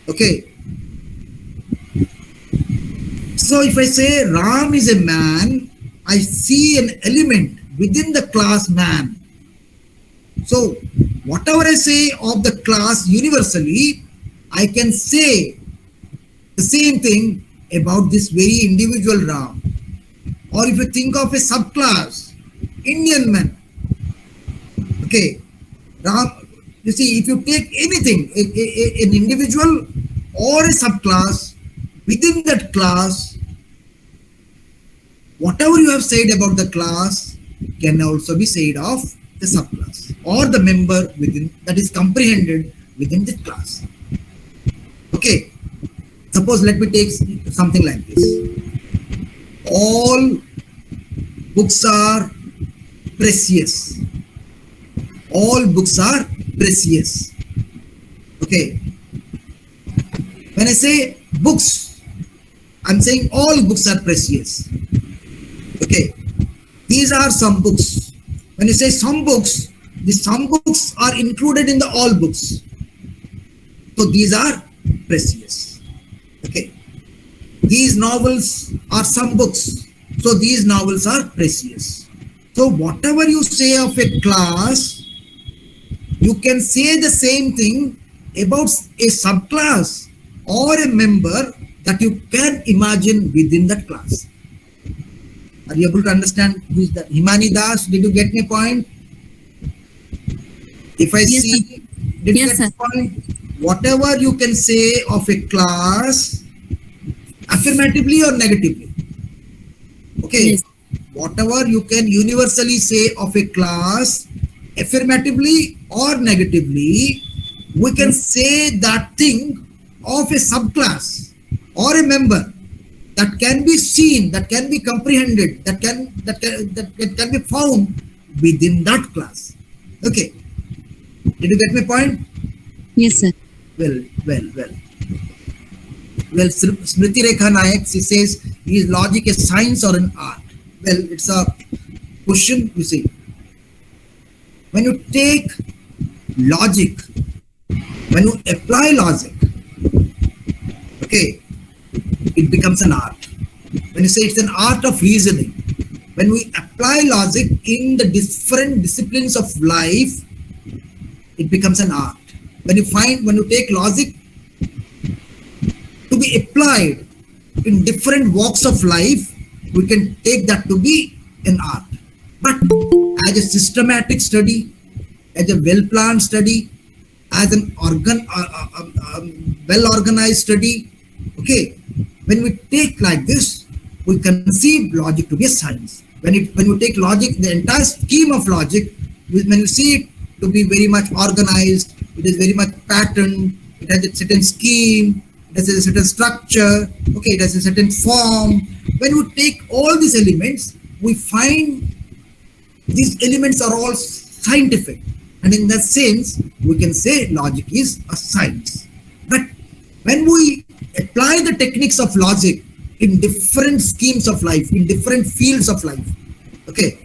Okay. So if I say Ram is a man, I see an element within the class man. So whatever I say of the class universally, I can say the same thing about this very individual Ram. Or if you think of a subclass, Indian man. Okay, Ram, you see, if you take anything, an individual or a subclass, within that class, whatever you have said about the class can also be said of the subclass or the member within that is comprehended within the class. Okay, suppose let me take something like this. All books are precious. All books are precious. Okay. When I say books, I'm saying all books are precious. Okay. These are some books. When you say some books, the some books are included in the all books. So these are precious. Okay. These novels are some books. So these novels are precious. So whatever you say of a class, you can say the same thing about a subclass or a member that you can imagine within that class. Are you able to understand who is that? Himani Das, did you get my point? If I Yes, see, sir. did you Yes, get my point? Whatever you can say of a class, affirmatively or negatively. Okay. Yes. Whatever you can universally say of a class, affirmatively or negatively, we can say that thing of a subclass or a member that can be seen, that can be comprehended, that can be found within that class. Okay. Did you get my point? Yes, sir. Well, Smriti Rekha Nayak, she says, is logic a science or an art? Well, it's a question, you see. When you take logic, when you apply logic, okay, it becomes an art. When you say it's an art of reasoning, when we apply logic in the different disciplines of life, it becomes an art. When you take logic to be applied in different walks of life, we can take that to be an art. But as a systematic study, as a well-planned study, as an well-organized study, okay, when we take like this, we conceive logic to be a science. When you take logic, the entire scheme of logic, when you see it to be very much organized, it is very much patterned, it has a certain scheme, it has a certain structure, okay, it has a certain form. When we take all these elements, we find These elements are all scientific, and in that sense, we can say logic is a science. But when we apply the techniques of logic in different schemes of life, in different fields of life, okay,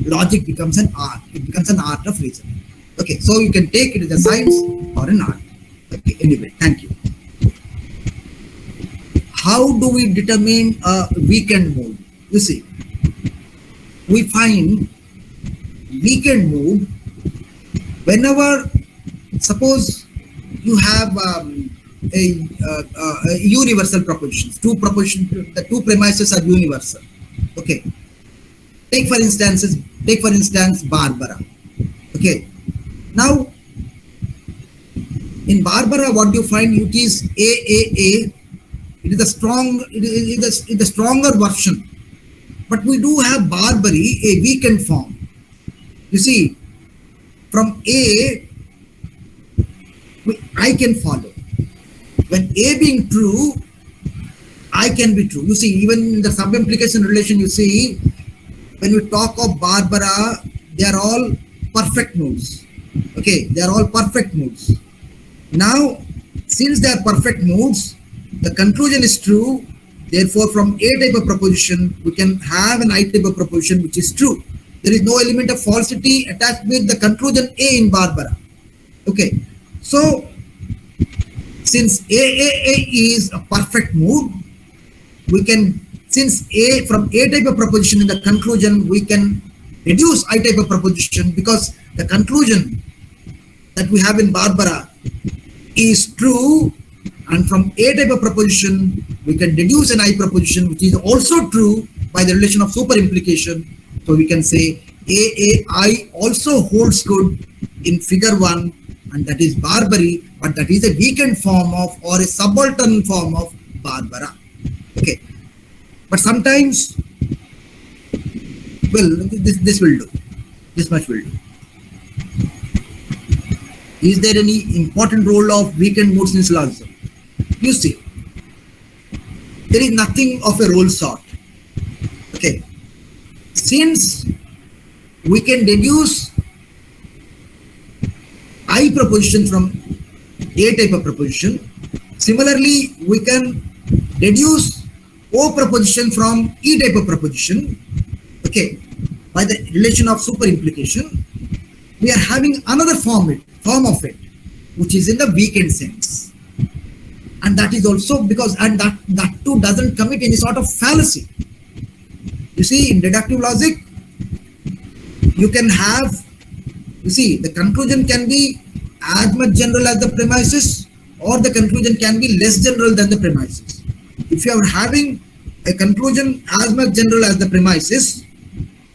logic becomes an art. It becomes an art of reasoning. Okay, so you can take it as a science or an art. Okay, anyway, thank you. How do we determine a weekend mood? You see, we find weekend mood whenever, suppose you have a universal proposition. The two premises are universal. Okay. Take for instance Barbara. Okay. Now, in Barbara, what you find, it is AAA. It is a stronger version. But we do have Barbary, a weakened form. You see, from A, I can follow. When A being true, I can be true. You see, even in the sub-implication relation, you see, when we talk of Barbara, they are all perfect moods. Okay, they are all perfect moods. Now, since they are perfect moods, the conclusion is true. Therefore, from A type of proposition, we can have an I type of proposition which is true. There is no element of falsity attached with the conclusion A in Barbara. Okay, so since A is a perfect mood, we can, since A, from A type of proposition in the conclusion, we can reduce I type of proposition, because the conclusion that we have in Barbara is true, and from A type of proposition, we can deduce an I proposition which is also true by the relation of super implication. So we can say AAI also holds good in figure 1, and that is Barbary, but that is a weakened form of, or a subaltern form of Barbara. Okay, but sometimes, well, this will do. This much will do. Is there any important role of weakened moods in syllogism? You see, there is nothing of a role sort. Okay, since we can deduce I proposition from A type of proposition, similarly we can deduce O proposition from E type of proposition. Okay, by the relation of super implication, we are having another form of it, which is in the weakened sense. And that is also because, and that too doesn't commit any sort of fallacy. You see, in deductive logic, you can have, you see, the conclusion can be as much general as the premises, or the conclusion can be less general than the premises. If you are having a conclusion as much general as the premises,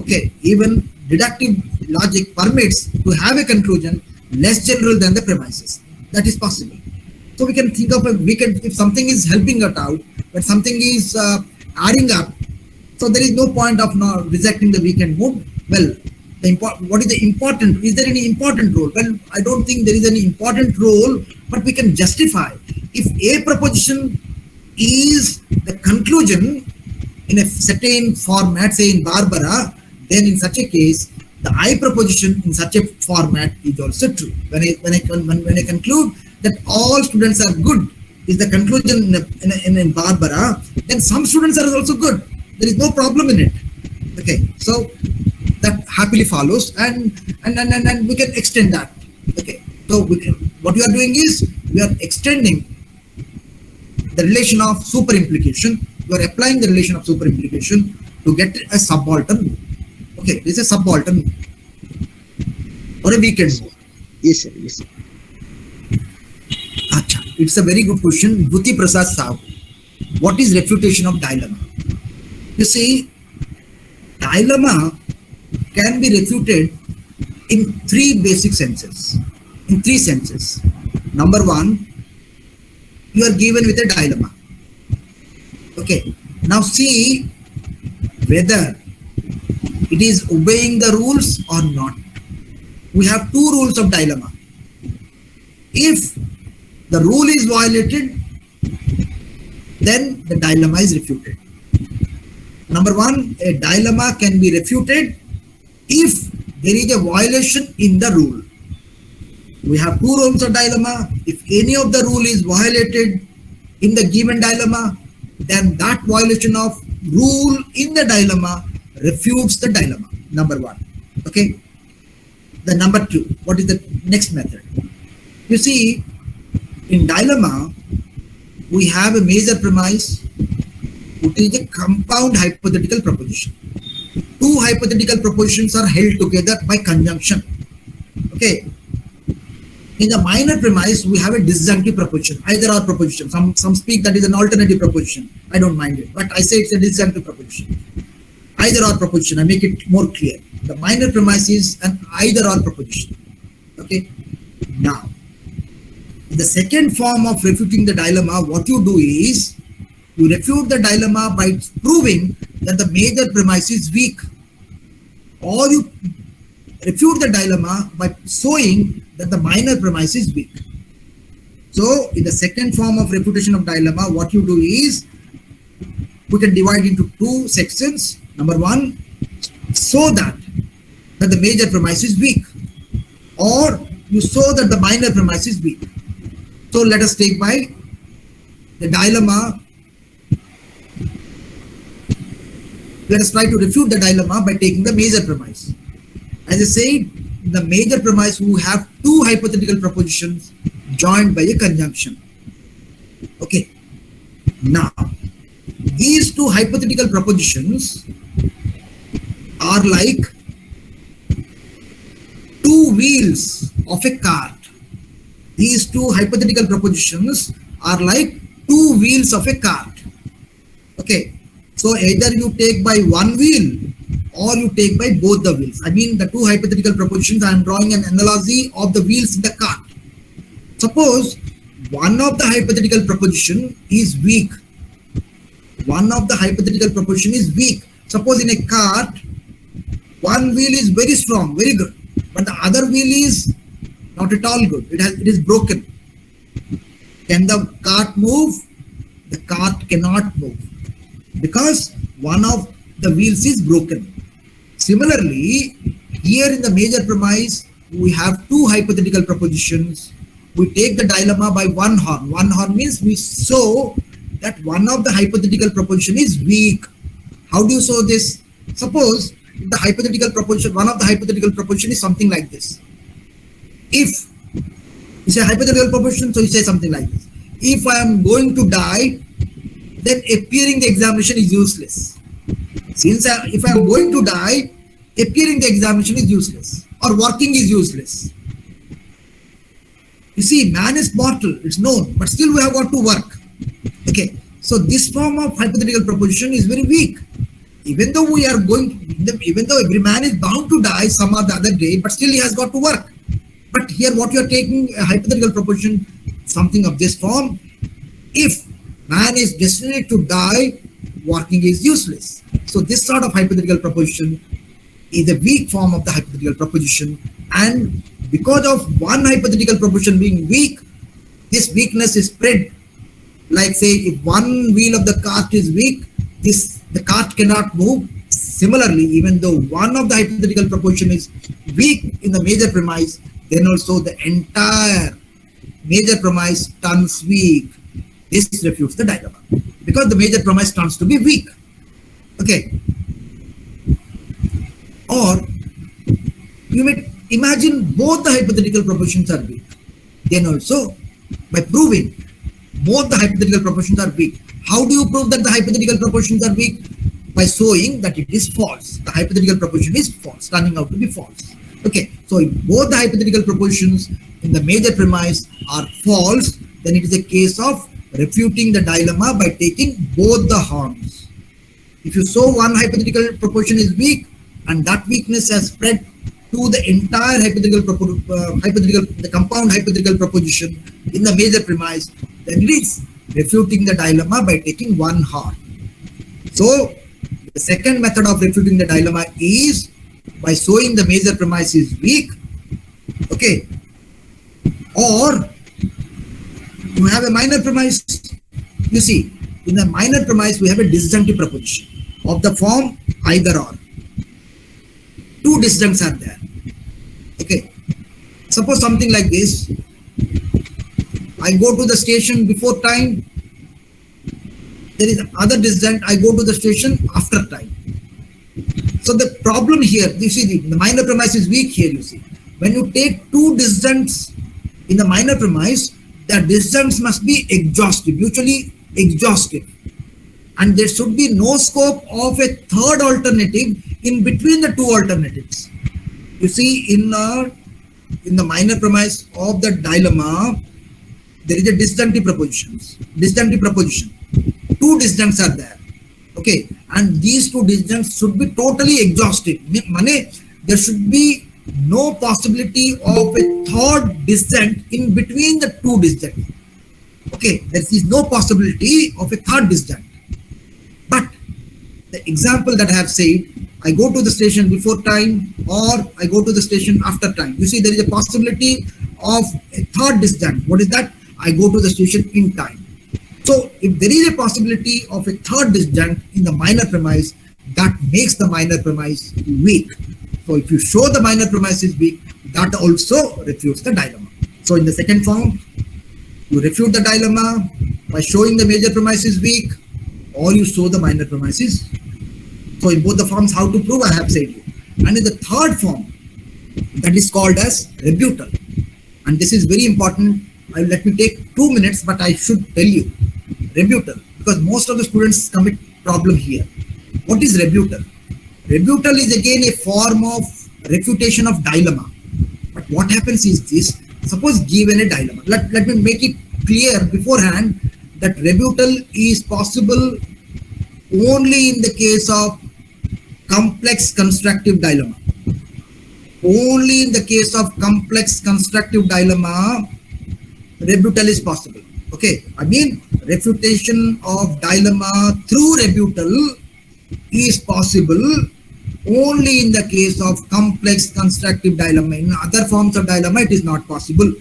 okay, even deductive logic permits to have a conclusion less general than the premises. That is possible. So we can think of if something is helping us out, but something is adding up, so there is no point of not rejecting the weakened mood. Well, what is the important? Is there any important role? Well, I don't think there is any important role, but we can justify. If A proposition is the conclusion in a certain format, say in Barbara, then in such a case, the I proposition in such a format is also true. When I conclude that all students are good is the conclusion in Barbara, then some students are also good. There is no problem in it. Okay, so that happily follows, and we can extend that. Okay, so what we are doing is we are extending the relation of super implication. We are applying the relation of super implication to get a subaltern. Okay, this is a subaltern or a weekend mode. Yes, sir. Yes, sir. Achha, it's a very good question. Bhuti Prasad Sahu. What is refutation of dilemma? You see, dilemma can be refuted in three basic senses. In three senses. Number one, you are given with a dilemma. Okay. Now see whether it is obeying the rules or not. We have two rules of dilemma. If the rule is violated, then the dilemma is refuted. Number one, a dilemma can be refuted if there is a violation in the rule. We have two rules of dilemma. If any of the rule is violated in the given dilemma, then that violation of rule in the dilemma refutes the dilemma. Number one. Okay. The number two. What is the next method? You see, in dilemma, we have a major premise, which is a compound hypothetical proposition. Two hypothetical propositions are held together by conjunction. Okay. In the minor premise, we have a disjunctive proposition, either or proposition. Some speak that is an alternative proposition. I don't mind it, but I say it's a disjunctive proposition. Either or proposition, I make it more clear. The minor premise is an either or proposition. Okay. Now, in the second form of refuting the dilemma, what you do is you refute the dilemma by proving that the major premise is weak, or you refute the dilemma by showing that the minor premise is weak. So, in the second form of refutation of dilemma, what you do is we can divide into two sections. Number one, show that the major premise is weak, or you show that the minor premise is weak. So, let us take by the dilemma. Let us try to refute the dilemma by taking the major premise. As I said, the major premise, we have two hypothetical propositions joined by a conjunction. Okay. Now, these two hypothetical propositions are like two wheels of a cart. These two hypothetical propositions are like two wheels of a cart. Okay. So either you take by one wheel or you take by both the wheels. I mean, the two hypothetical propositions, I am drawing an analogy of the wheels in the cart. Suppose one of the hypothetical proposition is weak. One of the hypothetical proposition is weak. Suppose in a cart, one wheel is very strong, very good, but the other wheel is not at all good. It is broken. Can the cart move? The cart cannot move because one of the wheels is broken. Similarly, here in the major premise, we have two hypothetical propositions. We take the dilemma by one horn. One horn means we show that one of the hypothetical proposition is weak. How do you show this? Suppose the hypothetical proposition, one of the hypothetical proposition is something like this. If it's a hypothetical proposition, so you say something like this. If I am going to die, then appearing the examination is useless. If I am going to die, appearing the examination is useless, or working is useless. You see, man is mortal, it's known, but still we have got to work. Okay, so this form of hypothetical proposition is very weak. Even though even though every man is bound to die some other day, but still he has got to work. But here what you are taking a hypothetical proposition, something of this form. If man is destined to die, working is useless. So this sort of hypothetical proposition is a weak form of the hypothetical proposition, and because of one hypothetical proposition being weak, this weakness is spread. Like say, if one wheel of the cart is weak, the cart cannot move. Similarly, even though one of the hypothetical proposition is weak in the major premise, then also the entire major premise turns weak. This refutes the dilemma because the major premise turns to be weak. Okay. Or you may imagine both the hypothetical propositions are weak. Then also, by proving both the hypothetical propositions are weak. How do you prove that the hypothetical propositions are weak? By showing that it is false. The hypothetical proposition is false, turning out to be false. Okay, so if both the hypothetical propositions in the major premise are false, then it is a case of refuting the dilemma by taking both the horns. If you show one hypothetical proposition is weak and that weakness has spread to the entire the compound hypothetical proposition in the major premise, then it is refuting the dilemma by taking one horn. So the second method of refuting the dilemma is by showing the major premise is weak. Okay, or you have a minor premise. You see, in the minor premise we have a disjunctive proposition of the form either or. two disjuncts are there. Okay, suppose something like this. I go to the station before time. There is other disjunct. I go to the station after time. So the problem here, you see, the minor premise is weak here. You see, when you take two disjuncts in the minor premise, the disjuncts must be exhaustive, mutually exhaustive, and there should be no scope of a third alternative in between the two alternatives. You see, in the minor premise of the dilemma, there is a disjunctive proposition. Two disjuncts are there. Okay, and these two disjuncts should be totally exhaustive. There should be no possibility of a third disjunct in between the two disjuncts. Okay, there is no possibility of a third disjunct. But the example that I have said, I go to the station before time or I go to the station after time. You see, there is a possibility of a third disjunct. What is that? I go to the station in time. So if there is a possibility of a third disjunct in the minor premise, that makes the minor premise weak. So if you show the minor premise is weak, that also refutes the dilemma. So in the second form, you refute the dilemma by showing the major premise is weak, or you show the minor premise is. So in both the forms, how to prove, I have said you. And in the third form, that is called as rebuttal. And this is very important. Let me take 2 minutes, but I should tell you. Rebuttal, because most of the students commit problem here. What is rebuttal? Rebuttal is again a form of refutation of dilemma. But what happens is this, suppose given a dilemma. Let me make it clear beforehand that rebuttal is possible only in the case of complex constructive dilemma. Only in the case of complex constructive dilemma, rebuttal is possible. Okay, I mean refutation of dilemma through rebuttal is possible only in the case of complex constructive dilemma. In other forms of dilemma, it is not possible.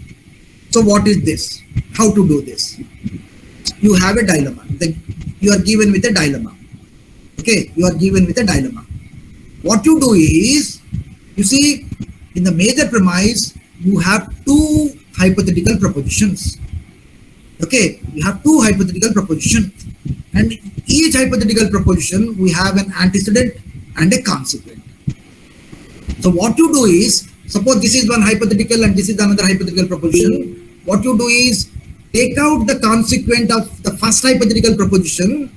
So what is this? How to do this? You have a dilemma. You are given with a dilemma. Okay, you are given with a dilemma. What you do is, you see, in the major premise, you have two hypothetical propositions. Okay, we have two hypothetical propositions, and each hypothetical proposition we have an antecedent and a consequent. So what you do is, suppose this is one hypothetical and this is another hypothetical proposition. What you do is take out the consequent of the first hypothetical proposition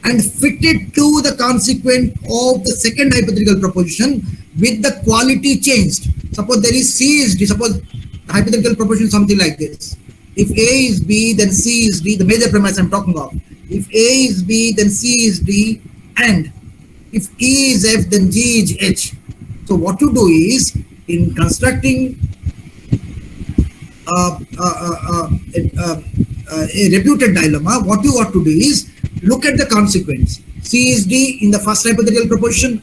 and fit it to the consequent of the second hypothetical proposition with the quality changed. Suppose there is C is D. Suppose the hypothetical proposition is something like this. If A is B, then C is D, the major premise I'm talking of. If A is B, then C is D, and if E is F, then G is H. So what you do is, in constructing a reputed dilemma, what you ought to do is, look at the consequence. C is D in the first hypothetical proposition,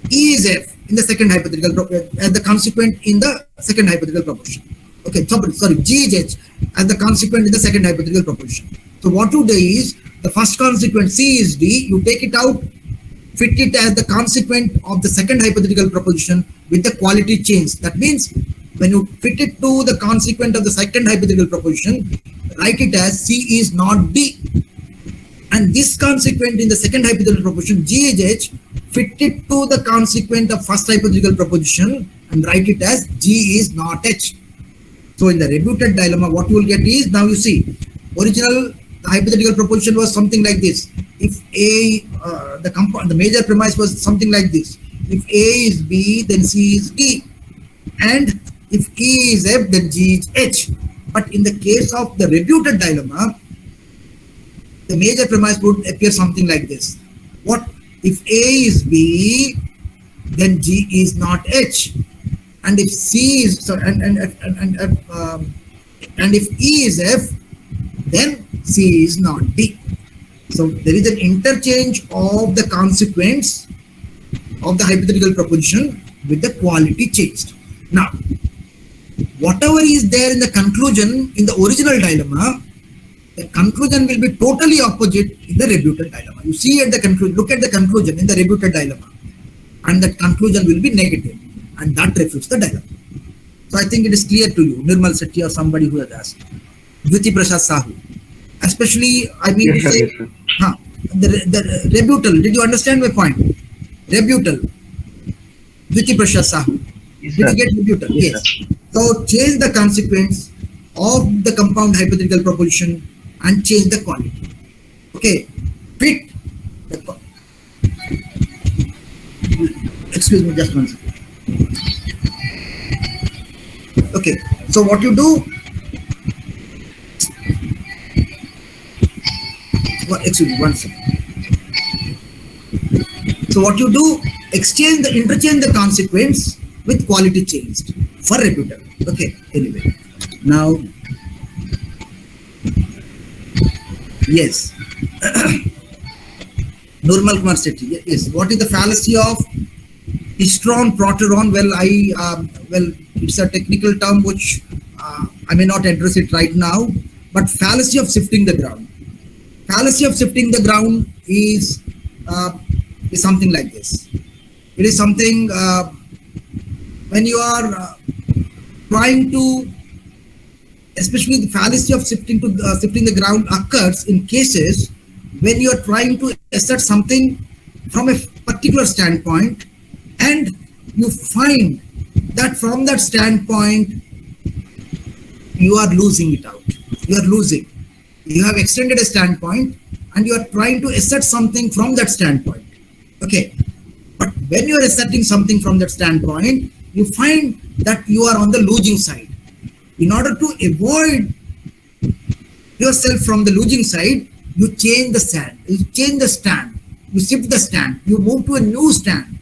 E is F in the second hypothetical proposition, as the consequent in the second hypothetical proposition. Okay, sorry, G is H as the consequent in the second hypothetical proposition. So what you do is, the first consequent C is D, you take it out, fit it as the consequent of the second hypothetical proposition with the quality change. That means when you fit it to the consequent of the second hypothetical proposition, write it as C is not D. And this consequent in the second hypothetical proposition, G is H, fit it to the consequent of first hypothetical proposition and write it as G is not H. So in the rebuted dilemma, what you will get is, now you see, original hypothetical proposition was something like this. If A, the major premise was something like this. If A is B, then C is D. And if E is F, then G is H. But in the case of the rebuted dilemma, the major premise would appear something like this. What? If A is B, then G is not H. And if C is and if E is F, then C is not D. So there is an interchange of the consequence of the hypothetical proposition with the quality changed. Now, whatever is there in the conclusion in the original dilemma, the conclusion will be totally opposite in the rebuted dilemma. You see at the conclusion, look at the conclusion in the rebuted dilemma. and that conclusion will be negative, and that refutes the dilemma. So I think it is clear to you, Nirmal Sethi or somebody who has asked. Jyoti Prasad Sahu. Especially, I mean Yes, to sir. say, Yes, sir. the rebuttal. Did you understand my point? Rebuttal. Jyoti Prasad Sahu. Yes, Did sir. you get rebuttal? Yes, Yes. So change the consequence of the compound hypothetical proposition and change the quality. Okay. Fit the excuse me, just one second. Okay. So what you do? Excuse me, one second. So what you do? Interchange the consequence with quality changed for rebuttal. Okay. Anyway, now yes. Normal Kumar Sethi. Yes. What is the fallacy of histron proteron? Well, it's a technical term which I may not address it right now. But fallacy of shifting the ground. Fallacy of shifting the ground is something like this. It is something when you are trying to, especially the fallacy of shifting the ground occurs in cases when you are trying to assert something from a particular standpoint, and you find that from that standpoint you are losing it out. You are losing. You have extended a standpoint and you are trying to assert something from that standpoint. Okay. But when you are asserting something from that standpoint, you find that you are on the losing side. In order to avoid yourself from the losing side, you change the stand. You change the stand. You shift the stand. You move to a new stand.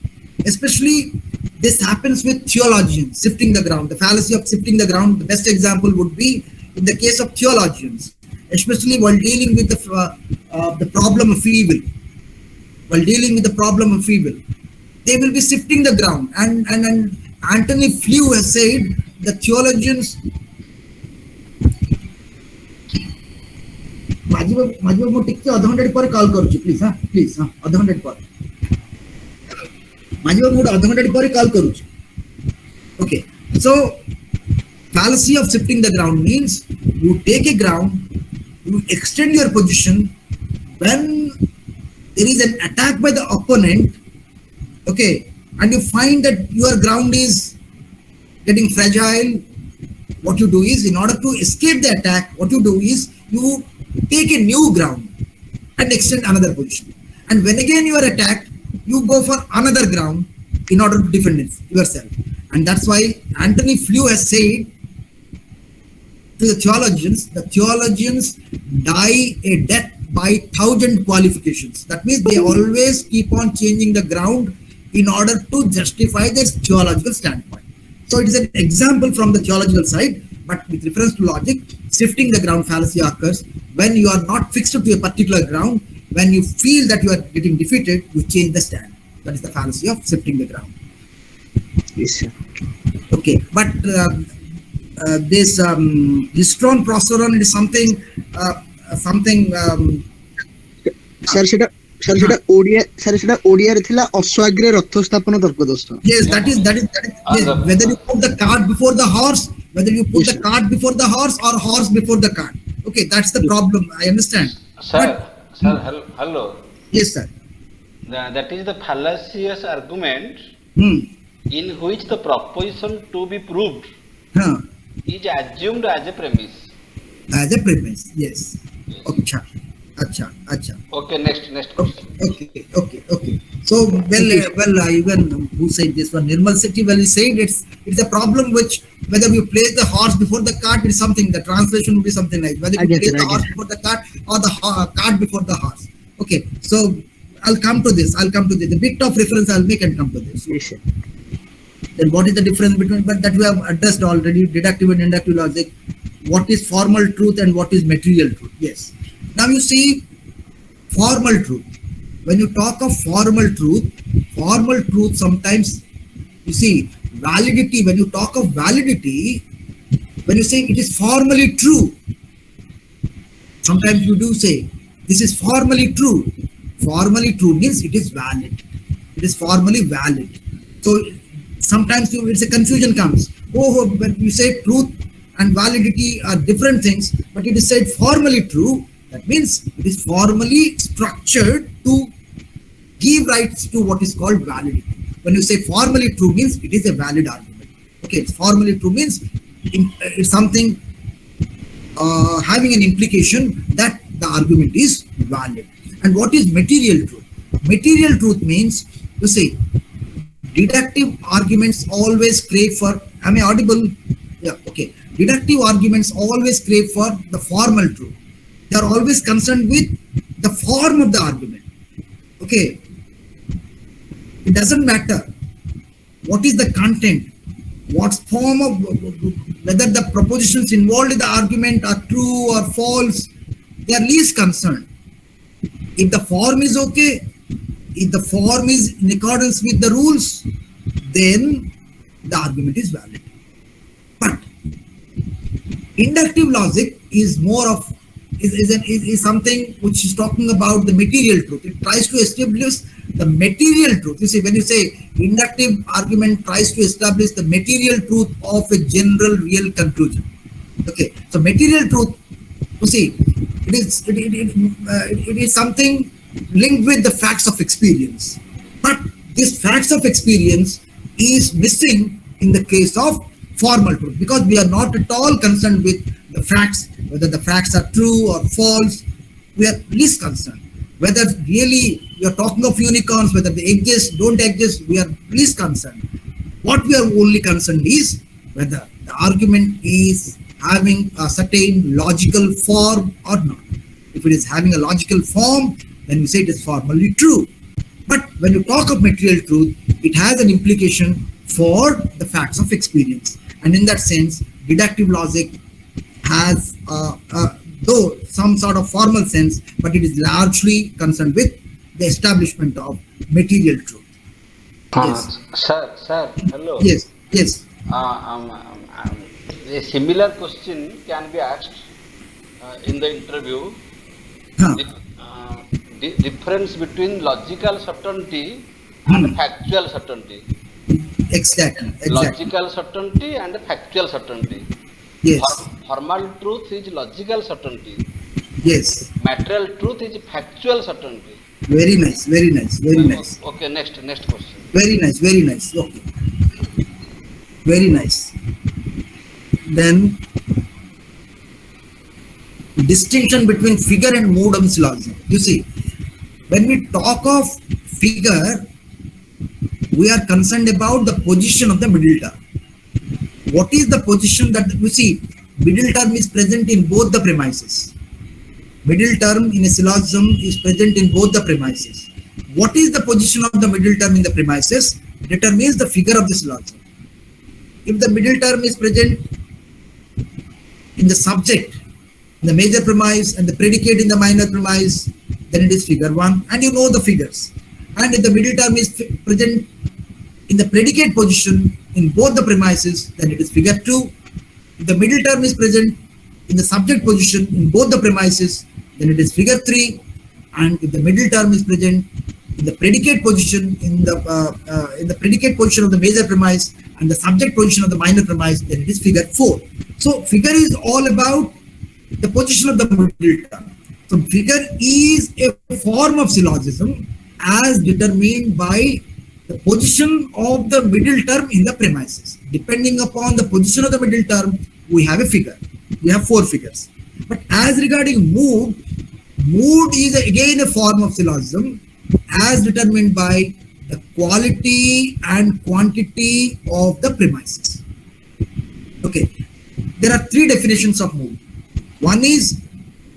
Especially this happens with theologians, shifting the ground. The fallacy of shifting the ground, the best example would be in the case of theologians, especially while dealing with the problem of evil. While dealing with the problem of evil, they will be shifting the ground. And Anthony Flew has said the theologians. Majiba mo tikche adha घंटे पर call करूची please adha घंटे पर माजिबा mo adha घंटे पर call करूची. Okay, so fallacy of shifting the ground means you take a ground, you extend your position when there is an attack by the opponent, okay, and you find that your ground is getting fragile. What you do is, in order to escape the attack, what you do is you take a new ground and extend another position. And when again you are attacked, you go for another ground in order to defend yourself. And that's why Anthony Flew has said to the theologians die a death by 1,000 qualifications. That means they always keep on changing the ground in order to justify their theological standpoint. So it is an example from the theological side, but with reference to logic, shifting the ground fallacy occurs when you are not fixed to a particular ground. When you feel that you are getting defeated, you change the stand. That is the fallacy of shifting the ground. Yes, sir. Okay, but this histron prosteron is something. Sir, সেটা ওড়িয়ারে ଥିଲା অশ্বাগ্রে রথ স্থাপন তর্ক দোষ. Yes, that is yes, whether you put the cart before the horse, whether you put the cart before the horse or horse before the cart. Okay, that's the problem. I understand. Sir, hello. Yes, sir. That is the fallacious argument in which the proposition to be proved is assumed as a premise. As a premise, yes. Acha. Okay, next question. Okay. So even who said this one? Nirmal Sethi, well, he said it's a problem which whether you place the horse before the cart is something. The translation would be something like whether you place the horse before the cart or the cart before the horse. Okay, so I'll come to this. The bit of reference I'll make and come to this. Yes, sir. Then what is the difference between, but that we have addressed already, deductive and inductive logic. What is formal truth and what is material truth? Yes. Now you see, formal truth. When you talk of formal truth sometimes, you see, validity, when you talk of validity, when you say it is formally true, sometimes you do say, this is formally true. Formally true means it is valid. it is formally valid. So sometimes it's a confusion comes. Oh, when you say truth and validity are different things, but it is said formally true. That means it is formally structured to give rights to what is called validity. When you say formally true means it is a valid argument. Okay, formally true means it's something having an implication that the argument is valid. And what is material truth? Material truth means, you see, deductive arguments always crave for, am I audible? Yeah, okay. Deductive arguments always crave for the formal truth. They are always concerned with the form of the argument. Okay. It doesn't matter what is the content, what form of, whether the propositions involved in the argument are true or false, they are least concerned. If the form is okay, if the form is in accordance with the rules, then the argument is valid. But inductive logic is more of is something which is talking about the material truth. It tries to establish the material truth. You see, when you say inductive argument tries to establish the material truth of a general real conclusion. Okay, so material truth, you see, it is something linked with the facts of experience. But this facts of experience is missing in the case of formal truth, because we are not at all concerned with the facts, whether the facts are true or false. We are least concerned. Whether really we are talking of unicorns, whether they exist, don't exist, we are least concerned. What we are only concerned is whether the argument is having a certain logical form or not. If it is having a logical form, then we say it is formally true. But when you talk of material truth, it has an implication for the facts of experience. And in that sense, deductive logic has, though some sort of formal sense, but it is largely concerned with the establishment of material truth. Yes. Sir, hello. Yes, yes. A similar question can be asked in the interview. Huh. The difference between logical certainty and factual certainty. Exactly. Logical certainty and factual certainty. Yes. Formal truth is logical certainty. Yes. Material truth is factual certainty. Very nice. Very nice. Very nice. Okay, next question. Very nice. Very nice. Okay. Very nice. Then distinction between figure and modum syllogism. You see, when we talk of figure, we are concerned about the position of the middle term. What is the position that you see? Middle term is present in both the premises. Middle term in a syllogism is present in both the premises. What is the position of the middle term in the premises determines the figure of the syllogism. If the middle term is present in the subject, in the major premise, and the predicate in the minor premise, then it is figure 1, and you know the figures. And if the middle term is present in the predicate position in both the premises, then it is figure 2. If the middle term is present in the subject position in both the premises, then it is figure 3. And if the middle term is present in the predicate position in the predicate position of the major premise and the subject position of the minor premise, then it is figure 4. So figure is all about the position of the middle term. So figure is a form of syllogism as determined by the position of the middle term in the premises. Depending upon the position of the middle term, we have a figure. We have 4 figures. But as regarding mood is again a form of syllogism as determined by the quality and quantity of the premises. Okay, there are 3 definitions of mood. One is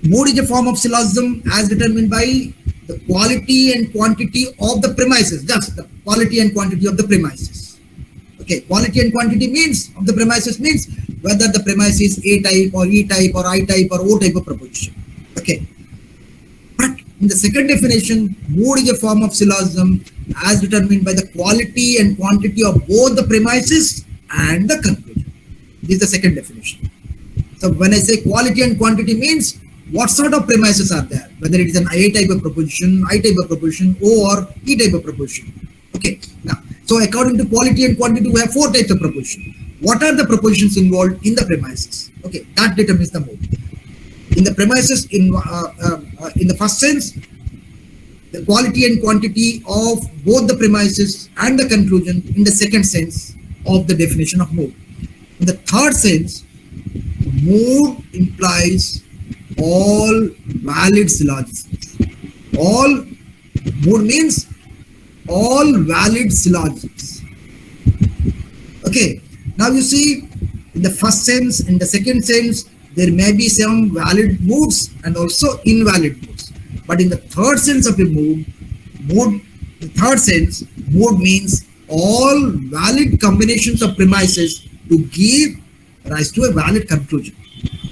mood is a form of syllogism as determined by the quality and quantity of the premises, just the quality and quantity of the premises. Okay, quality and quantity means of the premises means whether the premise is A type or E type or I type or O type of proposition. Okay, but in the second definition, mood is a form of syllogism as determined by the quality and quantity of both the premises and the conclusion. This is the second definition. So when I say quality and quantity means what sort of premises are there, whether it is an A type of proposition, I type of proposition, O or E type of proposition. Okay. Okay. Now, so according to quality and quantity, we have 4 types of proposition. What are the propositions involved in the premises? Okay, that determines the mode. In the premises, in the first sense, the quality and quantity of both the premises and the conclusion. In the second sense of the definition of mode. In the third sense, mode implies all valid syllogisms. All mode means all valid syllogisms. Okay. Now you see, in the first sense, in the second sense, there may be some valid modes and also invalid modes. But in the third sense of a mode, the third sense, mode means all valid combinations of premises to give rise to a valid conclusion.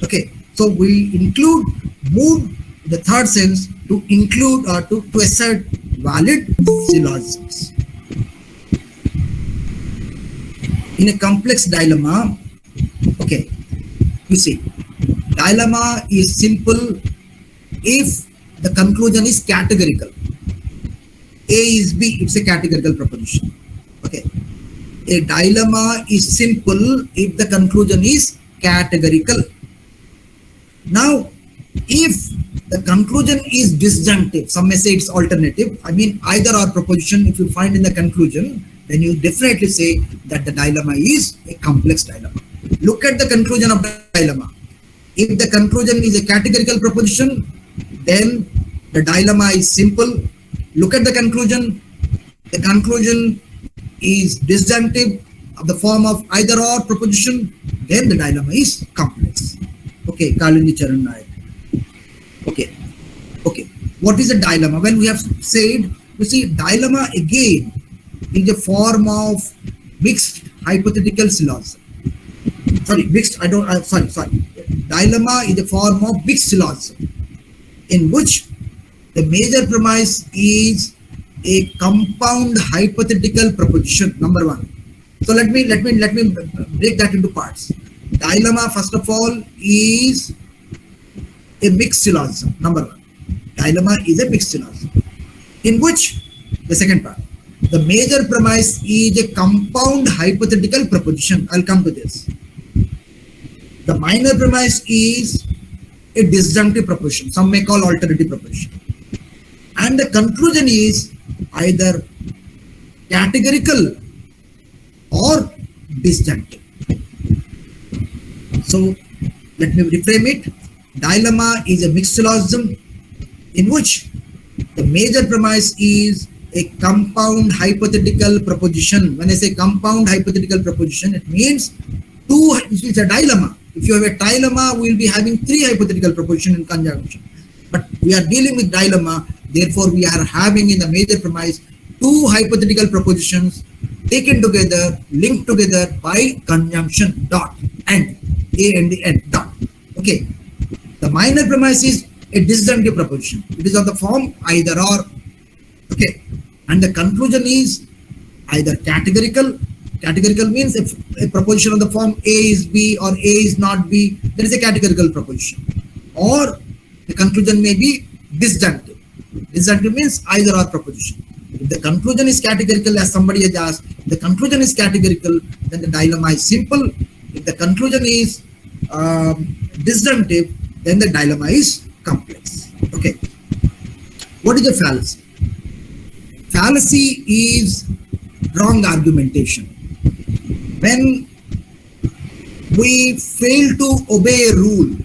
Okay, so we include mode in the third sense to include or to assert valid syllogisms. In a complex dilemma, okay, you see, dilemma is simple if the conclusion is categorical. A is B, it's a categorical proposition. Okay. A dilemma is simple if the conclusion is categorical. Now, if the conclusion is disjunctive, some may say it's alternative, I mean either or proposition, if you find in the conclusion, then you definitely say that the dilemma is a complex dilemma. Look at the conclusion of the dilemma. If the conclusion is a categorical proposition, then the dilemma is simple. Look at the conclusion. The conclusion is disjunctive of the form of either or proposition, then the dilemma is complex. Okay, Kalindi Charan Nayak. Okay. Okay. What is a dilemma? When we have said, you see, dilemma again is a form of mixed hypothetical syllogism. Sorry, mixed, sorry. Dilemma is a form of mixed syllogism in which the major premise is a compound hypothetical proposition, number one. So let me break that into parts. Dilemma, first of all, is a mixed syllogism, number one. Dilemma is a mixed syllogism in which, the second part, the major premise is a compound hypothetical proposition. I'll come to this. The minor premise is a disjunctive proposition, some may call alternative proposition. And the conclusion is either categorical or disjunctive. So let me reframe it. Dilemma is a mixed syllogism in which the major premise is a compound hypothetical proposition. When I say compound hypothetical proposition, it means it's a dilemma. If you have a dilemma, we will be having 3 hypothetical propositions in conjunction. But we are dealing with dilemma, therefore we are having in the major premise 2 hypothetical propositions taken together, linked together by conjunction dot and A and the end dot. Okay. The minor premise is a disjunctive proposition. It is of the form either or. Okay. And the conclusion is either categorical. Categorical means if a proposition of the form A is B or A is not B, there is a categorical proposition. Or the conclusion may be disjunctive. Disjunctive means either or proposition. If the conclusion is categorical, as somebody has asked, if the conclusion is categorical, then the dilemma is simple. If the conclusion is disjunctive, then the dilemma is complex. Okay. What is a fallacy? Fallacy is wrong argumentation. When we fail to obey a rule,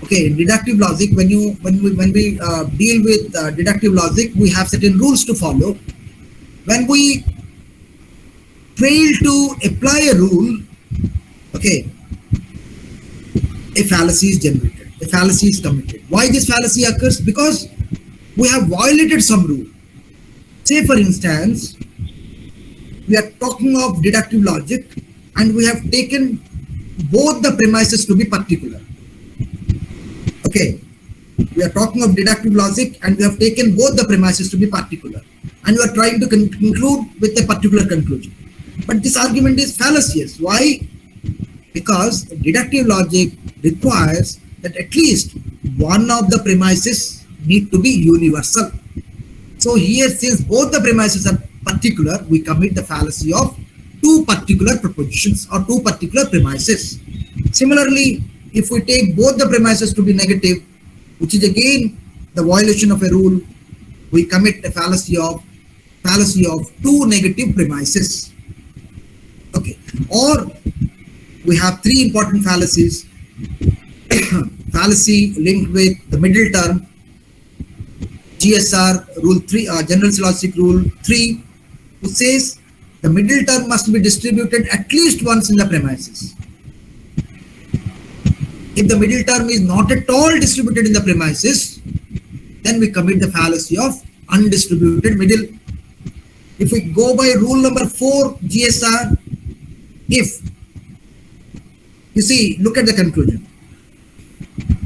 okay, in deductive logic, when we deal with deductive logic, we have certain rules to follow. When we fail to apply a rule, okay, a fallacy is generated, a fallacy is committed. Why this fallacy occurs? Because we have violated some rule. Say for instance, we are talking of deductive logic and we have taken both the premises to be particular. Okay, we are talking of deductive logic and we have taken both the premises to be particular and we are trying to conclude with a particular conclusion. But this argument is fallacious. Why? Because deductive logic requires that at least one of the premises need to be universal. So here, since both the premises are particular, we commit the fallacy of two particular propositions or two particular premises. Similarly, if we take both the premises to be negative, which is again the violation of a rule, we commit the fallacy of two negative premises. Okay, or we have three important fallacies. Fallacy linked with the middle term, GSR rule 3, general syllogistic rule 3, which says the middle term must be distributed at least once in the premises. If the middle term is not at all distributed in the premises, then we commit the fallacy of undistributed middle. If we go by rule number 4 GSR, if you see, look at the conclusion.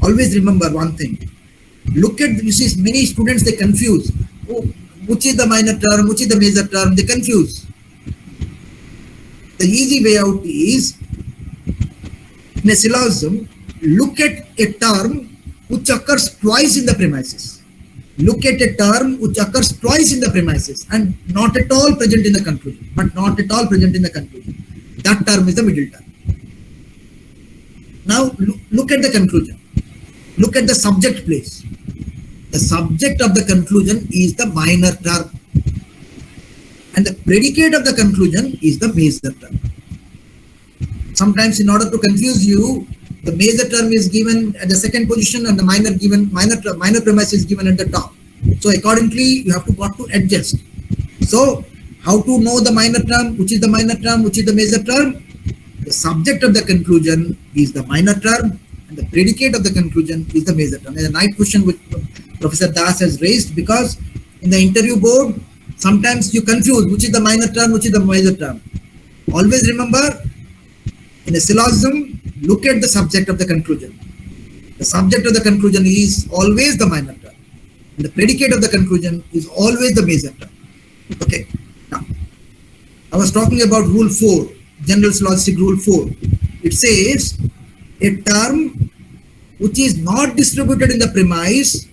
Always remember one thing. Look at, you see, many students, they confuse. Oh, which is the minor term, which is the major term, they confuse. The easy way out is, in a syllogism, look at a term which occurs twice in the premises. Look at a term which occurs twice in the premises and not at all present in the conclusion. But not at all present in the conclusion. That term is the middle term. Now look at the conclusion. Look at the subject place. The subject of the conclusion is the minor term. And the predicate of the conclusion is the major term. Sometimes, in order to confuse you, the major term is given at the second position and the minor premise is given at the top. So accordingly, you have got to adjust. So how to know the minor term, which is the minor term, which is the major term? The subject of the conclusion is the minor term and the predicate of the conclusion is the major term. There's a nice question which Professor Das has raised, because in the interview board, sometimes you confuse which is the minor term, which is the major term. Always remember, in a syllogism, look at the subject of the conclusion. The subject of the conclusion is always the minor term. And the predicate of the conclusion is always the major term. Okay. Now, I was talking about rule 4, general syllogistic rule 4. It says, a term which is not distributed in the premise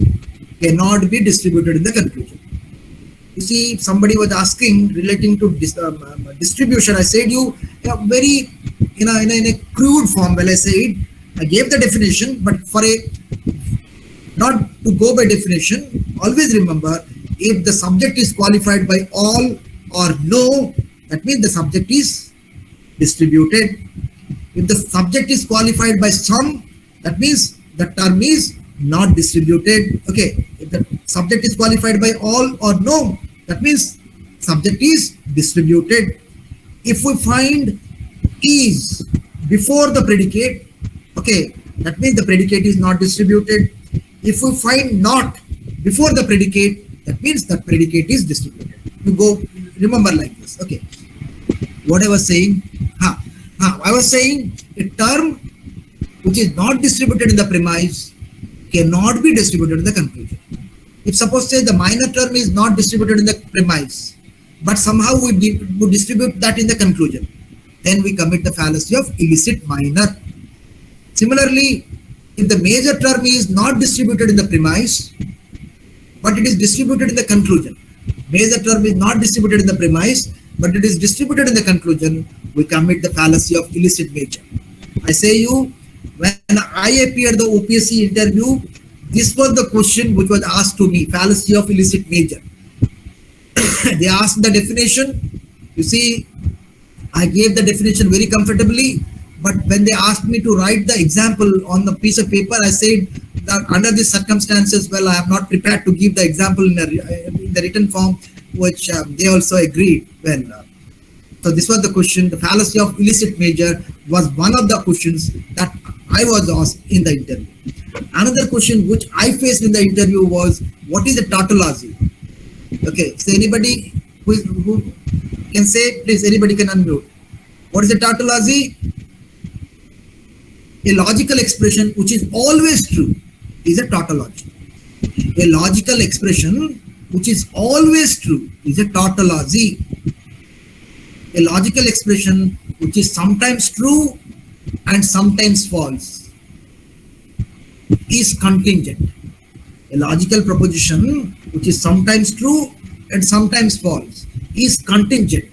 cannot be distributed in the conclusion. You see, somebody was asking relating to distribution. I said you very in a crude form. Well, I said I gave the definition, but for a not to go by definition, always remember, if the subject is qualified by all or no, that means the subject is distributed. If the subject is qualified by some, that means the term is not distributed. Okay, if the subject is qualified by all or no, that means subject is distributed. If we find is before the predicate, okay, that means the predicate is not distributed. If we find not before the predicate, that means the predicate is distributed. You go, remember like this. Okay, what I was saying? I was saying a term which is not distributed in the premise cannot be distributed in the conclusion. If suppose say the minor term is not distributed in the premise, but somehow we distribute that in the conclusion, then we commit the fallacy of illicit minor. Similarly, if the major term is not distributed in the premise, but it is distributed in the conclusion, major term is not distributed in the premise, but it is distributed in the conclusion, we commit the fallacy of illicit major. I say you, when I appeared the OPSC interview, this was the question which was asked to me, fallacy of illicit major. They asked the definition. You see, I gave the definition very comfortably, but when they asked me to write the example on the piece of paper, I said that under these circumstances, well, I am not prepared to give the example in the written form, which they also agreed. Well, so this was the question. The fallacy of illicit major was one of the questions that I was asked in the interview. Another question which I faced in the interview was, what is a tautology? Okay, so anybody who can say, please, anybody can unmute. What is a tautology? A logical expression which is always true is a tautology. A logical expression which is always true is a tautology. A logical expression which is sometimes true and sometimes false is contingent. A logical proposition which is sometimes true and sometimes false, is contingent.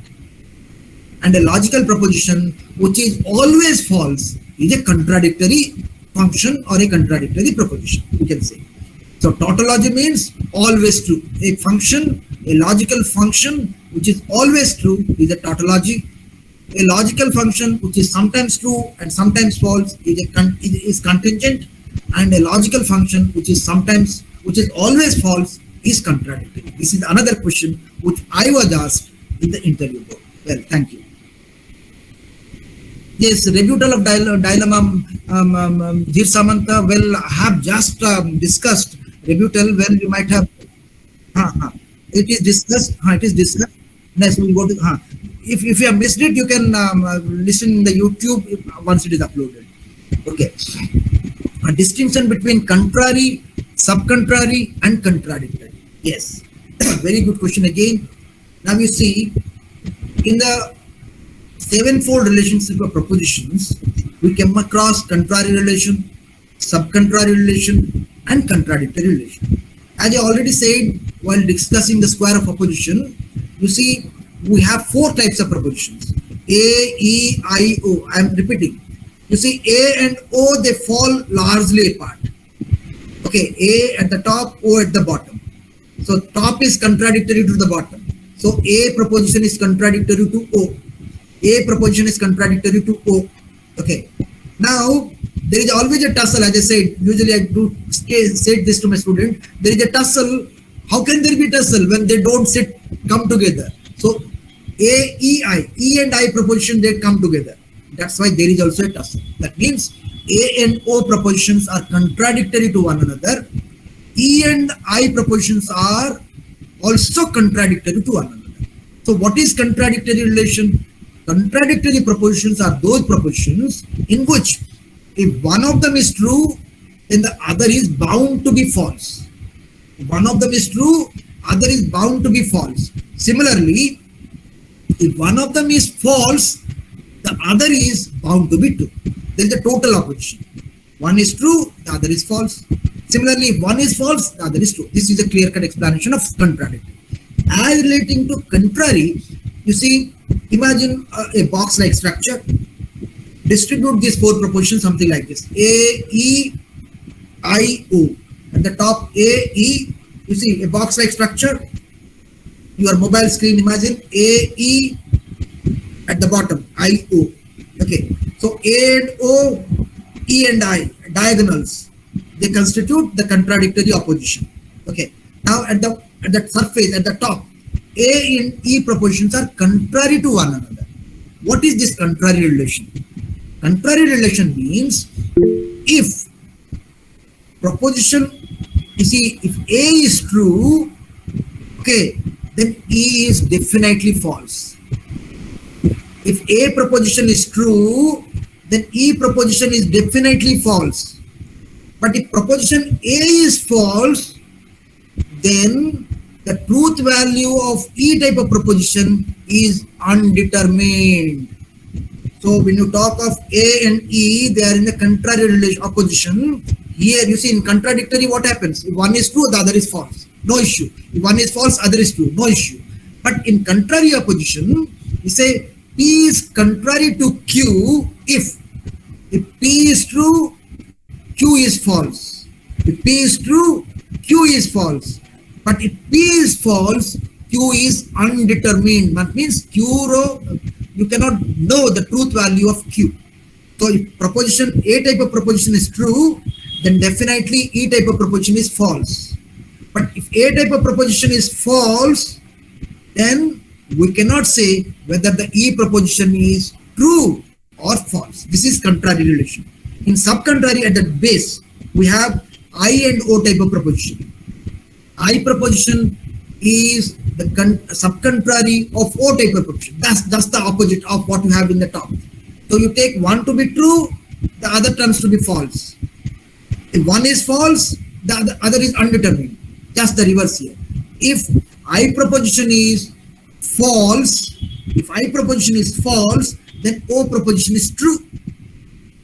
And a logical proposition which is always false is a contradictory function or a contradictory proposition, you can say. So tautology means always true. A function, a logical function which is always true is a tautology. A logical function which is sometimes true and sometimes false is contingent, and a logical function which is always false is contradictory. This is another question which I was asked in the interview board. Well, thank you. Yes, rebuttal of dilemma, Jir Samanta. Well, I have just discussed rebuttal. Well, you might have. It is discussed. It is discussed. Next, we will go to. If you have missed it, you can listen in the YouTube once it is uploaded. Okay. A distinction between contrary, subcontrary, and contradictory. Yes. Very good question again. Now you see, in the sevenfold relationship of propositions, we came across contrary relation, subcontrary relation, and contradictory relation. As I already said while discussing the square of opposition, you see we have four types of propositions: A, E, I, O. I am repeating. You see, A and O, they fall largely apart. Okay, A at the top, O at the bottom. So top is contradictory to the bottom. So A proposition is contradictory to O. A proposition is contradictory to O. Okay. Now, there is always a tussle, as I said. Usually I do say this to my student. There is a tussle. How can there be tussle when they don't come together? So A, E, I. E and I proposition, they come together. That's why there is also a tussle. That means A and O propositions are contradictory to one another. E and I propositions are also contradictory to one another. So what is contradictory relation? Contradictory propositions are those propositions in which if one of them is true, then the other is bound to be false. If one of them is true, other is bound to be false. Similarly, if one of them is false, the other is bound to be true. There is a total opposition. One is true, the other is false. Similarly, if one is false, the other is true. This is a clear-cut explanation of contradictory. As relating to contrary, you see, imagine a box-like structure. Distribute these four propositions something like this: A, E, I, O. At the top, A, E. You see a box-like structure. Your mobile screen, imagine A, E. At the bottom, I, O. Okay. So A and O, E and I, diagonals. They constitute the contradictory opposition. Okay. Now at the surface, at the top, A and E propositions are contrary to one another. What is this contrary relation? Contrary relation means if proposition, you see, if A is true, okay, then E is definitely false. If A proposition is true, then E proposition is definitely false. But if proposition A is false, then the truth value of E type of proposition is undetermined. So when you talk of A and E, they are in the contrary relation opposition. Here you see in contradictory what happens? If one is true, the other is false. No issue. If one is false, other is true. No issue. But in contrary opposition, we say P is contrary to Q if P is true, Q is false. If P is true, Q is false. But if P is false, Q is undetermined. That means you cannot know the truth value of Q. So if proposition A type of proposition is true, then definitely E type of proposition is false. But if A type of proposition is false, then we cannot say whether the E proposition is true or false. This is contrary relation. In subcontrary, at the base, we have I and O type of proposition. I proposition is the subcontrary of O type of proposition. That's the opposite of what you have in the top. So you take one to be true, the other turns to be false. If one is false, the other is undetermined. Just the reverse here. If I proposition is false, then O proposition is true.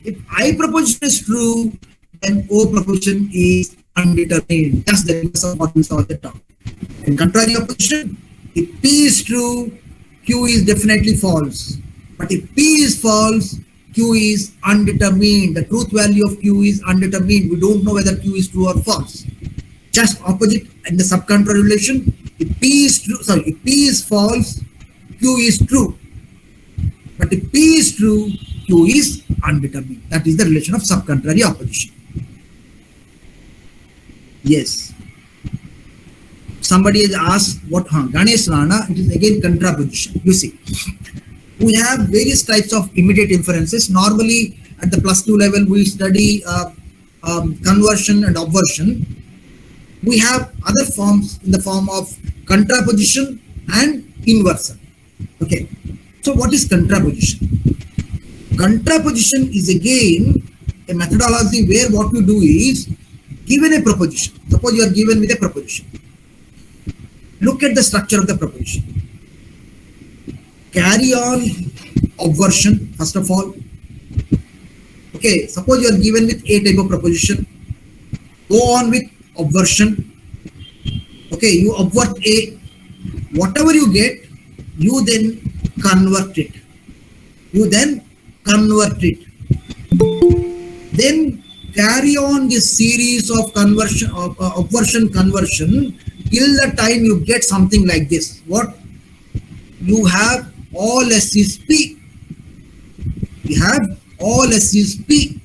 If I proposition is true, then O proposition is undetermined. That's the reverse of what we saw at the top. In contrary opposition, if P is true, Q is definitely false. But if P is false, Q is undetermined. The truth value of Q is undetermined. We don't know whether Q is true or false. Just opposite in the subcontrary relation. If P is true, if P is false, Q is true. But if P is true, Q is undetermined. That is the relation of subcontrary opposition. Yes. Somebody has asked what Ganesh Rana, it is again contraposition. You see, we have various types of immediate inferences. Normally at the +2 level we study conversion and obversion. We have other forms in the form of contraposition and inversion. Okay, so what is contraposition? Contraposition is again a methodology where what you do is, given a proposition, suppose you are given with a proposition, look at the structure of the proposition, carry on obversion first of all. Okay, suppose you are given with A type of proposition, go on with obversion. Okay, you obvert A, whatever you get, you then convert it. Then carry on this series of conversion, obversion conversion, till the time you get something like this. What? You have all S is P. You have all S is P.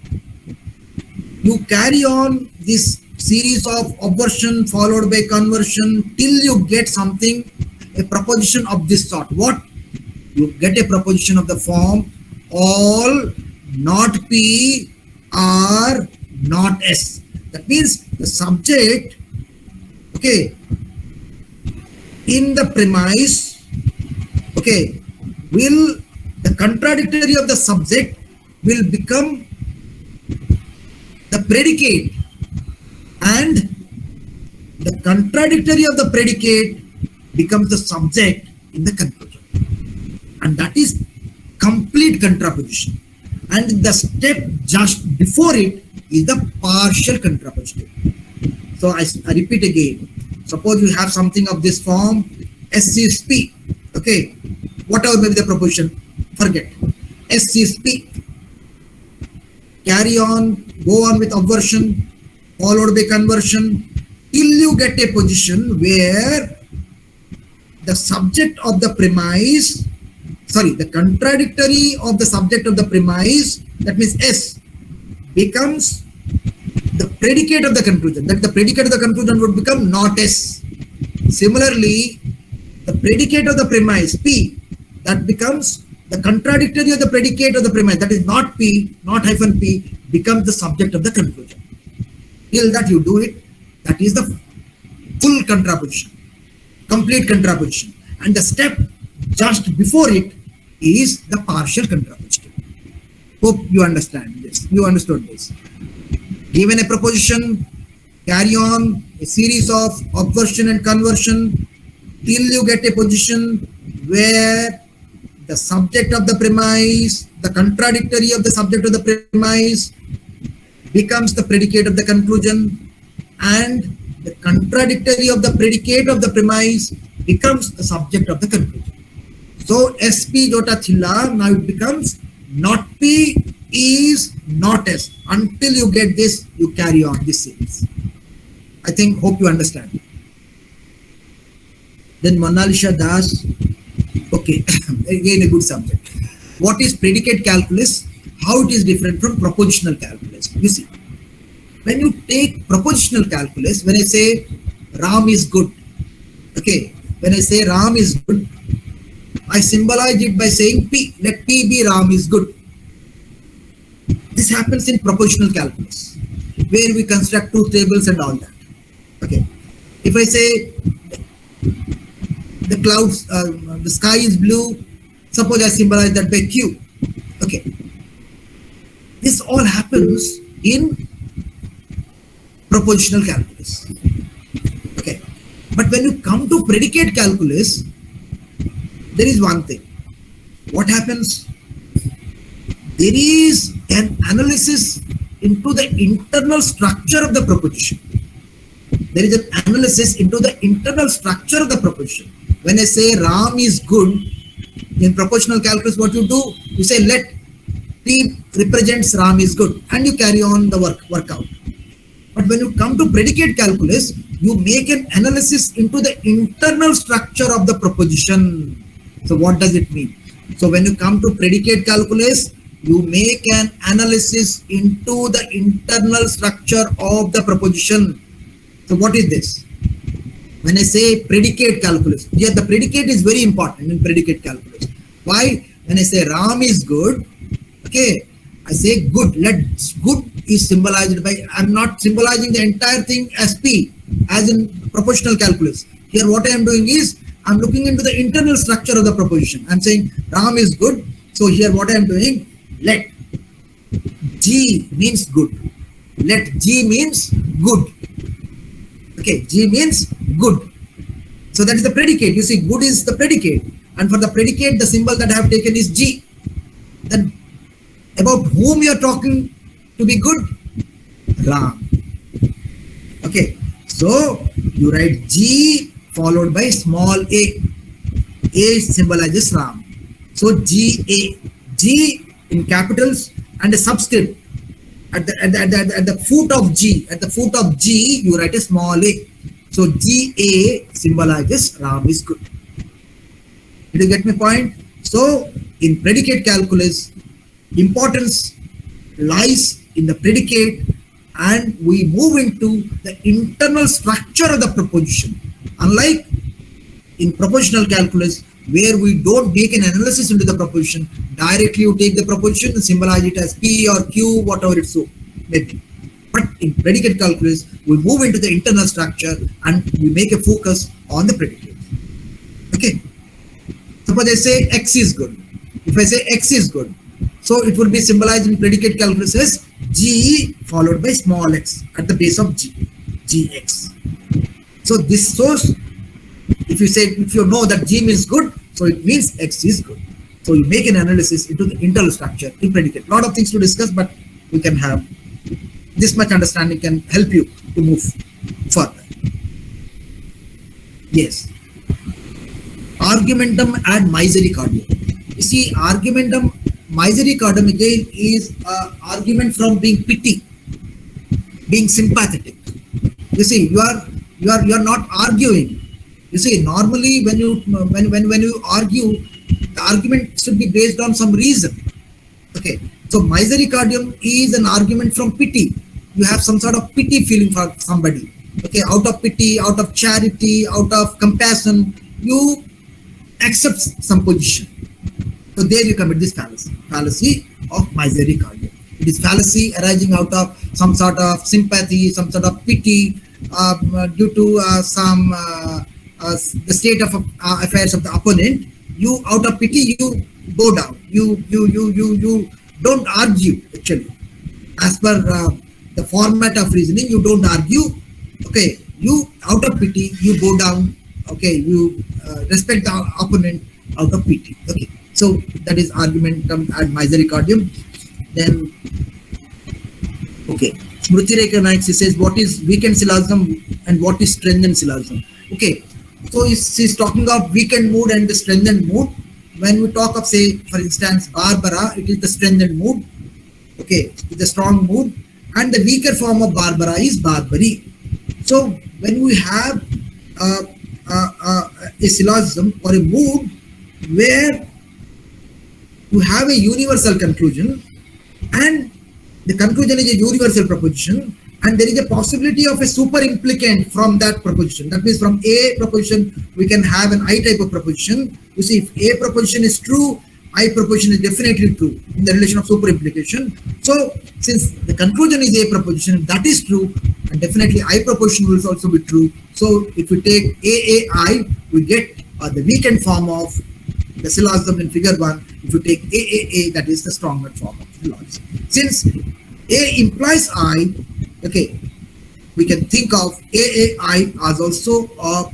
You carry on this series of obversion followed by conversion till you get something, a proposition of this sort. What? You get a proposition of the form all not P are not S. That means the subject, okay, in the premise, okay, will the contradictory of the subject will become the predicate, and the contradictory of the predicate becomes the subject in the conclusion, and that is complete contraposition. And the step just before it is the partial contraposition. So I repeat again, suppose you have something of this form, S is P, okay, whatever may be the proposition, forget, S is P, carry on, go on with obversion followed by conversion till you get a position where the subject of the premise, the contradictory of the subject of the premise, that means S, becomes the predicate of the conclusion. That the predicate of the conclusion would become not S. Similarly, the predicate of the premise, P, that becomes the contradictory of the predicate of the premise, that is not P, not hyphen P, becomes the subject of the conclusion. Till that you do it, that is the full contraposition, complete contraposition. And the step just before it is the partial contraposition. Hope you understand this. You understood this. Given a proposition, carry on a series of obversion and conversion till you get a position where the subject of the premise, the contradictory of the subject of the premise becomes the predicate of the conclusion, and the contradictory of the predicate of the premise becomes the subject of the conclusion. So SP jota chilla, now it becomes not P is not S. Until you get this, you carry on this series. I think, hope you understand. Then Monalisha Das, okay, again a good subject. What is predicate calculus? How it is different from propositional calculus? You see, when you take propositional calculus, when I say Ram is good, okay, when I say Ram is good, I symbolize it by saying P. Let P be Ram is good. This happens in propositional calculus, where we construct truth tables and all that. Okay, if I say the clouds, the sky is blue, suppose I symbolize that by Q. Okay, this all happens in propositional calculus. Okay, but when you come to predicate calculus, there is one thing. What happens? There is an analysis into the internal structure of the proposition. there is an analysis into the internal structure of the proposition. When I say Ram is good, in propositional calculus, what you do, you say let P represents Ram is good, and you carry on the workout. But when you come to predicate calculus, you make an analysis into the internal structure of the proposition. So what does it mean? So when you come to predicate calculus, you make an analysis into the internal structure of the proposition. So what is this? When I say predicate calculus, here the predicate is very important in predicate calculus. Why? When I say Ram is good, okay, I say good. Good is symbolized by, I'm not symbolizing the entire thing as P, as in propositional calculus. Here what I am doing is, I'm looking into the internal structure of the proposition. I'm saying Ram is good. So here what I am doing, let G means good. Let G means good. Okay, G means good. So that is the predicate. You see, good is the predicate. And for the predicate, the symbol that I have taken is G. Then about whom you are talking to be good? Ram. Okay, so you write G followed by small a. A symbolizes Ram. So G A. G in capitals and a subscript. At the foot of G, you write a small a. So G A symbolizes Ram is good. Did you get my point? So in predicate calculus, importance lies in the predicate, and we move into the internal structure of the proposition. Unlike in propositional calculus, where we don't make an analysis into the proposition, directly you take the proposition and symbolize it as P or Q, whatever it's so maybe. But in predicate calculus, we move into the internal structure and we make a focus on the predicate. Okay. Suppose I say X is good. If I say X is good, so it will be symbolized in predicate calculus as G followed by small x at the base of G, Gx. So this shows, if you know that G means good, so it means X is good. So you make an analysis into the internal structure in predicate. A lot of things to discuss, but we can have this much understanding can help you to move further. Yes. Argumentum ad misericordiam. You see, argumentum misericordiam again is argument from being pity, being sympathetic. You see, you are not arguing. You see, normally when you argue, the argument should be based on some reason. Okay, so misericordiam is an argument from pity. You have some sort of pity feeling for somebody. Okay, out of pity, out of charity, out of compassion, you accept some position. So there you commit this fallacy of misericordiam. It is fallacy arising out of some sort of sympathy, some sort of pity due to the state of affairs of the opponent. You, out of pity, you go down. You don't argue actually. As per the format of reasoning, you don't argue. Okay, you out of pity, you go down. Okay, you respect the opponent out of pity. Okay, so that is argumentum ad misericordiam. Then, okay, Smriti Rekha Naik, she says, what is weekend syllogism and what is strengthened syllogism? Okay, so she's talking of weakened mood and the strengthened mood. When we talk of, say, for instance, Barbara, it is the strengthened mood. Okay, it's a strong mood, and the weaker form of Barbara is Barbary. So when we have a syllogism or a mood where you have a universal conclusion, and the conclusion is a universal proposition, and there is a possibility of a super implicant from that proposition. That means from A proposition, we can have an I type of proposition. You see, if A proposition is true, I proposition is definitely true in the relation of super implication. So since the conclusion is A proposition, that is true, and definitely I proposition will also be true. So if we take AAI, we get the weakened form of the syllogism in figure 1. If you take AAA, that is the stronger form of syllogism. Since A implies I, okay, we can think of AAI as also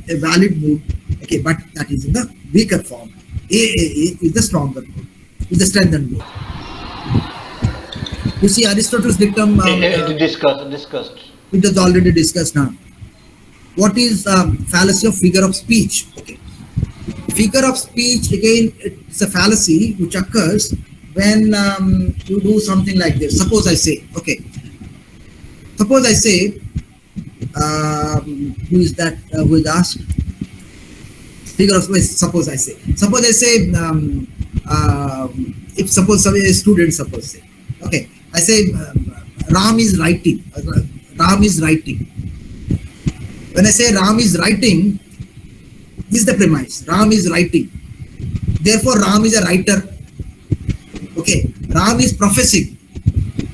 a valid mood, okay, but that is in the weaker form. AAA is the stronger mood, is the strengthened mood. You see Aristotle's dictum, discussed. it was already discussed now. what is fallacy of figure of speech? Okay. Figure of speech, again, it's a fallacy which occurs when you do something like this. Suppose I say, okay, suppose I say, who is that, who is asked? Figure of speech, suppose I say, if suppose a student, suppose say, okay, I say, Ram is writing, Ram is writing. When I say Ram is writing, this is the premise. Ram is writing. Therefore, Ram is a writer. Okay. Ram is professing.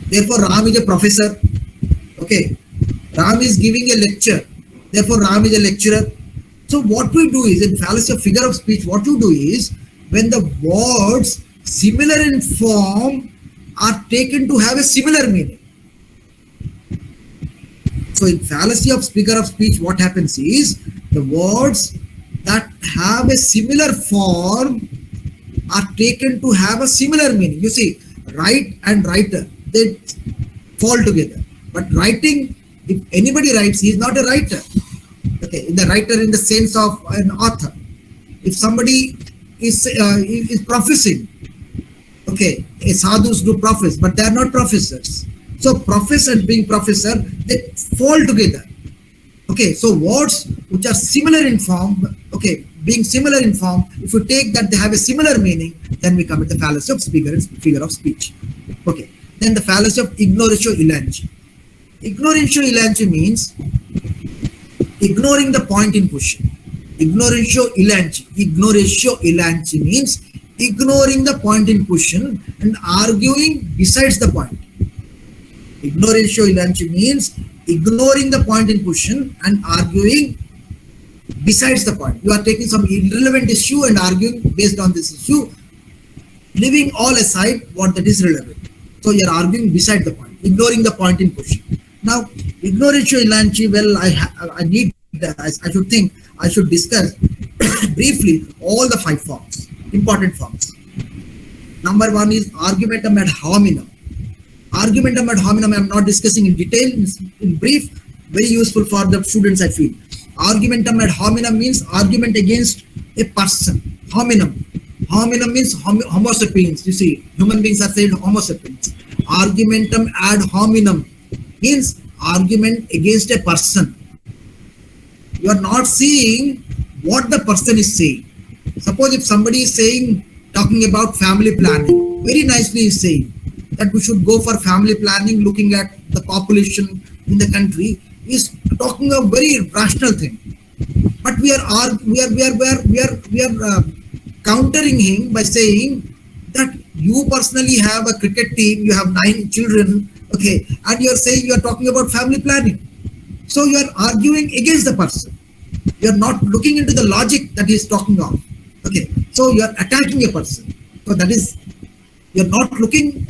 Therefore, Ram is a professor. Okay. Ram is giving a lecture. Therefore, Ram is a lecturer. So, what we do is, in fallacy of figure of speech, what you do is, when the words similar in form are taken to have a similar meaning. So, in fallacy of figure of speech, what happens is, the words that have a similar form are taken to have a similar meaning. You see, write and writer, they fall together. But writing, if anybody writes, he is not a writer. Okay, the writer in the sense of an author. If somebody is professing, okay, sadhus do profess, but they are not professors. So profess and being professor, they fall together. Okay, so words which are similar in form, okay, being similar in form, if you take that they have a similar meaning, then we come at the fallacy of figure of speech. Okay, then the fallacy of ignoratio illanti. Ignoratio illanti means ignoring the point in question. Ignoratio illanti means ignoring the point in question and arguing besides the point. Ignoratio illanti means ignoring the point in question and arguing besides the point. You are taking some irrelevant issue and arguing based on this issue, leaving all aside what that is relevant. So you are arguing beside the point, ignoring the point in question. Now, ignoratio illanti, well, I should discuss briefly all the 5 forms, important forms. Number 1 is argumentum ad hominem. Argumentum ad hominem I am not discussing in detail, in brief, very useful for the students, I feel. Argumentum ad hominem means argument against a person. Hominem. Hominem means homo sapiens. You see, human beings are said homo sapiens. Argumentum ad hominem means argument against a person. You are not seeing what the person is saying. Suppose if somebody is saying, talking about family planning, very nicely is saying that we should go for family planning, looking at the population in the country, is talking a very rational thing. But we are countering him by saying that you personally have a cricket team, you have 9 children, okay, and you are saying you are talking about family planning. So you are arguing against the person. You are not looking into the logic that he is talking of. Okay, so you are attacking a person. So that is, you are not looking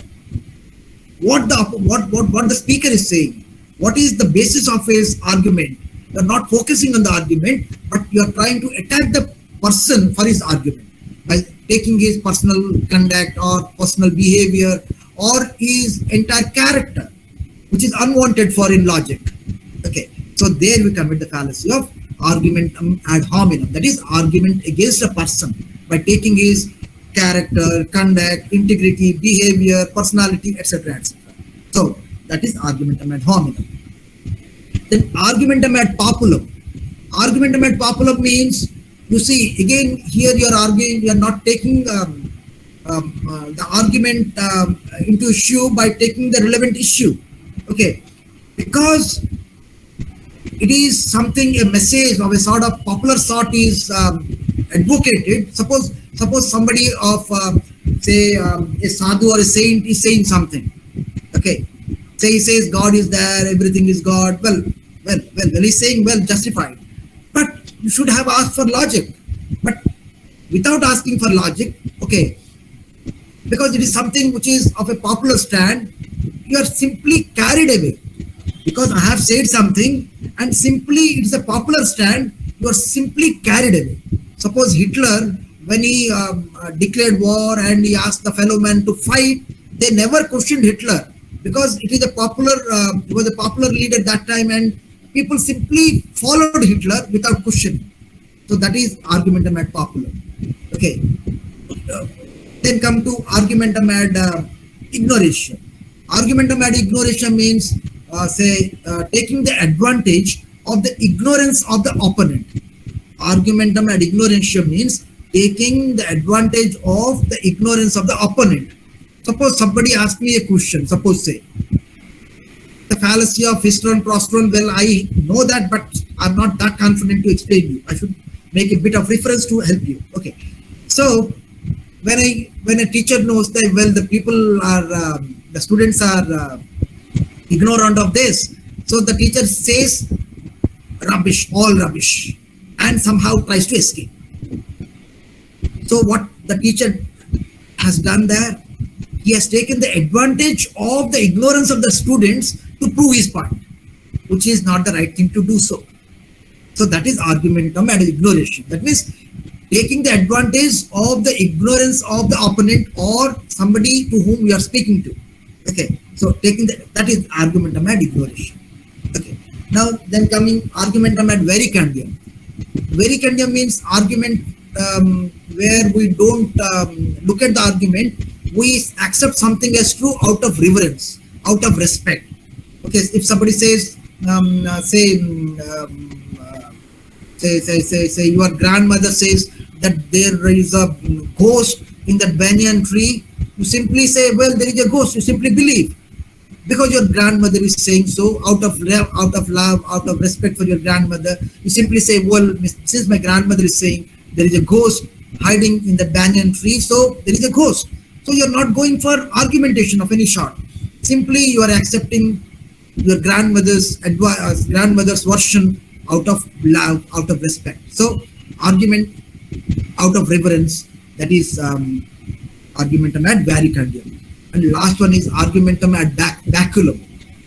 what the speaker is saying. What is the basis of his argument? You are not focusing on the argument, but you are trying to attack the person for his argument by taking his personal conduct or personal behavior or his entire character, which is unwanted for in logic. Okay, so there we commit the fallacy of argumentum ad hominem, that is argument against a person by taking his character, conduct, integrity, behavior, personality, etc. etc. So that is argumentum ad hominem. Then argumentum ad populum. Argumentum ad populum means, you see, again here you are arguing, you are not taking the argument into issue by taking the relevant issue. Okay, because it is something, a message of a sort of popular sort is advocated. Suppose somebody of say a sadhu or a saint is saying something. Okay, say he says God is there, everything is God. Well, he's saying, well, justified. But you should have asked for logic. But without asking for logic, okay, because it is something which is of a popular stand, you are simply carried away. Because I have said something and simply it is a popular stand, you are simply carried away. Suppose Hitler, when he declared war and he asked the fellow man to fight, they never questioned Hitler because it is a popular, he was a popular leader at that time and people simply followed Hitler without questioning. So that is argumentum ad populum. Okay. Then come to argumentum ad ignoration. Argumentum ad ignoration means taking the advantage of the ignorance of the opponent. Argumentum ad ignoration means taking the advantage of the ignorance of the opponent. Suppose somebody asks me a question, suppose say, the fallacy of histron prostron, well, I know that, but I'm not that confident to explain you. I should make a bit of reference to help you. Okay. So when a teacher knows that, well, the people are, the students are ignorant of this, so the teacher says rubbish, all rubbish, and somehow tries to escape. So what the teacher has done there, he has taken the advantage of the ignorance of the students to prove his point, which is not the right thing to do so. So that is argumentum ad ignoration. That means taking the advantage of the ignorance of the opponent or somebody to whom we are speaking to. Okay, so taking that is argumentum ad ignoration. Okay, now then coming argumentum ad vericandium. Vericandium means argument where we don't look at the argument, we accept something as true out of reverence, out of respect. Okay, if somebody says, say your grandmother says that there is a ghost in that banyan tree, you simply say, well, there is a ghost. You simply believe because your grandmother is saying so, out of love, out of respect for your grandmother. You simply say, well, since my grandmother is saying there is a ghost hiding in the banyan tree, so there is a ghost. So you're not going for argumentation of any sort. Simply you are accepting your grandmother's advice, grandmother's version out of love, out of respect. So argument out of reverence, that is argumentum ad vericandium. And last one is argumentum ad baculum.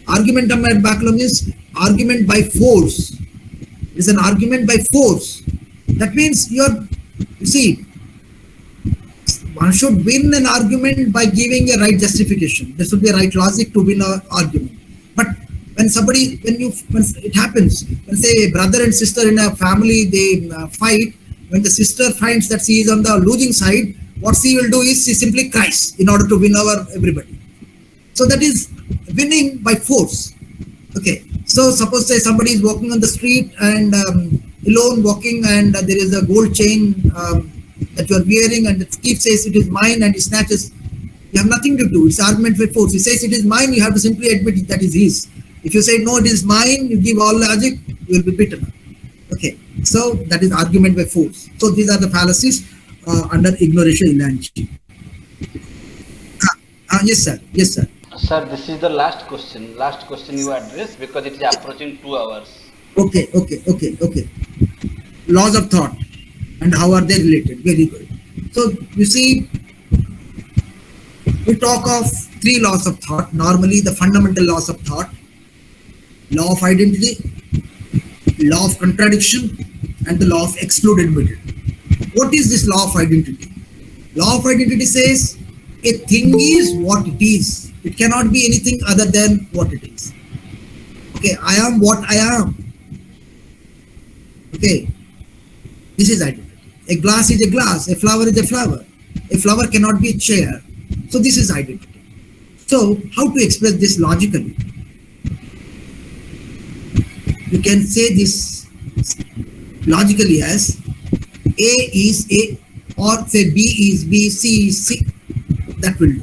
Argumentum ad baculum is argument by force. It is an argument by force. That means you see, one should win an argument by giving a right justification. There should be a right logic to win an argument. But when it happens, when say a brother and sister in a family, they fight, when the sister finds that she is on the losing side, what she will do is she simply cries in order to win over everybody. So that is winning by force. Okay. So suppose say somebody is walking on the street and alone walking, and there is a gold chain that you are wearing, and the thief says it is mine, and he snatches. You have nothing to do. It's argument by force. He says it is mine, you have to simply admit that is his. If you say no, it is mine, you give all logic, you will be beaten. Okay, so that is argument by force. So these are the fallacies under ignoratio elenchi. Yes, sir. Yes, sir. Sir, this is the last question. Last question you address because it is approaching 2 hours. Okay. Laws of thought and how are they related? Very good. So you see, we talk of 3 laws of thought. Normally, the fundamental laws of thought: law of identity, law of contradiction, and the law of excluded. What is this law of identity? Law of identity says a thing is what it is. It cannot be anything other than what it is. Okay, I am what I am. Okay, this is identity. A glass is a glass, a flower is a flower. A flower cannot be a chair. So this is identity. So how to express this logically? You can say this logically as A is A, or say B is B, C is C. That will do.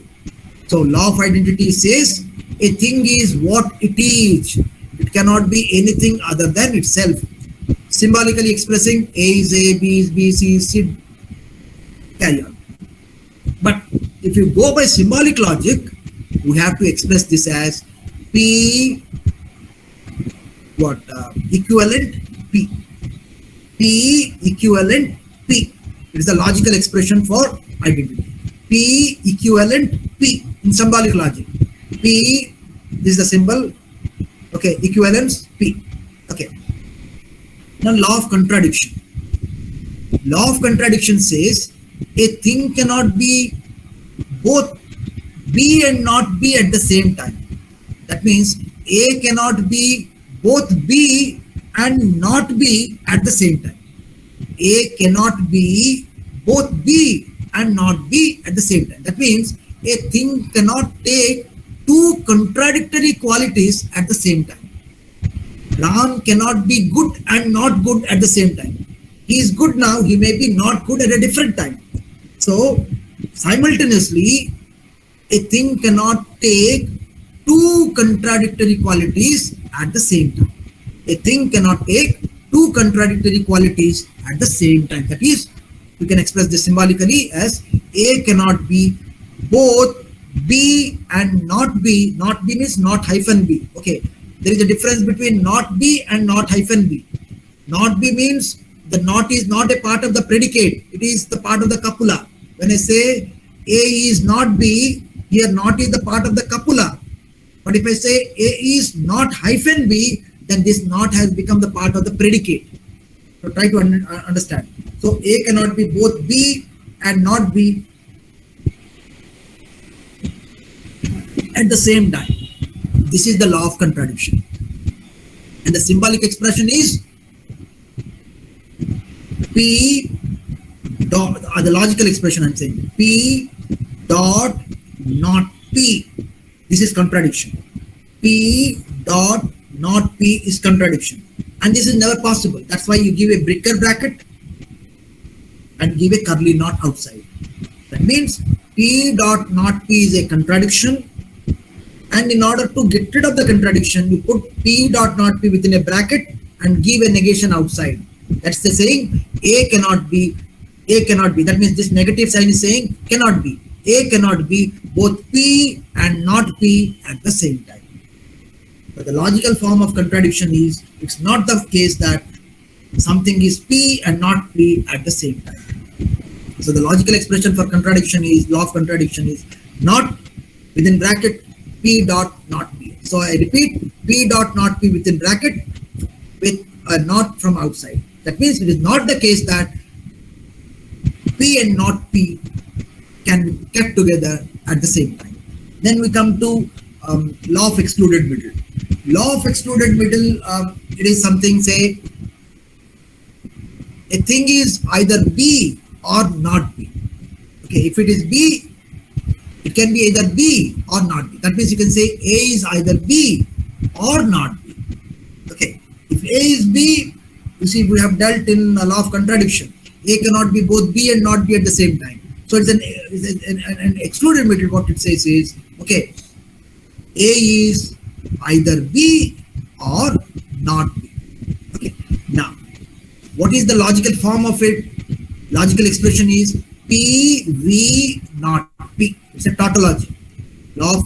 So law of identity says a thing is what it is. It cannot be anything other than itself. Symbolically expressing A is A, B is B, C is C. Carry on. But if you go by symbolic logic, we have to express this as P equivalent P. P equivalent P. It is the logical expression for identity. P equivalent P in symbolic logic. P, this is the symbol. Okay, equivalence P. Okay. Now law of contradiction. Law of contradiction says a thing cannot be both be and not be at the same time. That means A cannot be both be and not be at the same time. A cannot be both be and not be at the same time. That means a thing cannot take two contradictory qualities at the same time. Ram cannot be good and not good at the same time. He is good now, he may be not good at a different time. So, simultaneously, a thing cannot take two contradictory qualities at the same time. A thing cannot take two contradictory qualities at the same time. That is, you can express this symbolically as A cannot be both B and not B. Not B means not hyphen B. Okay, there is a difference between not B and not hyphen B. Not B means the not is not a part of the predicate. It is the part of the copula. When I say A is not B, here not is the part of the copula. But if I say A is not hyphen B, then this not has become the part of the predicate. So try to understand. So A cannot be both B and not B at the same time. This is the law of contradiction. And the symbolic expression is P dot, the logical expression I'm saying, P dot not P. This is contradiction. P dot not P is contradiction. And this is never possible. That's why you give a breaker bracket and give a curly knot outside. That means P dot not P is a contradiction. And in order to get rid of the contradiction, you put P dot not P within a bracket and give a negation outside. That's the saying A cannot be, A cannot be. That means this negative sign is saying cannot be. A cannot be both P and not P at the same time. But the logical form of contradiction is, it's not the case that something is P and not P at the same time. So the logical expression for contradiction is, law of contradiction is not within bracket P dot not P. So I repeat, P dot not P within bracket with a not from outside. That means it is not the case that P and not P can be kept together at the same time. Then we come to law of excluded middle. Law of excluded middle, it is something, say, a thing is either B or not B. Okay, if it is B, it can be either B or not B. That means you can say A is either B or not B. Okay, if A is B, you see we have dealt in a law of contradiction. A cannot be both B and not B at the same time. So it's an excluded middle. What it says is, okay, A is either B or not B. Okay, now what is the logical form of it? Logical expression is P, V, not P. It's a tautology.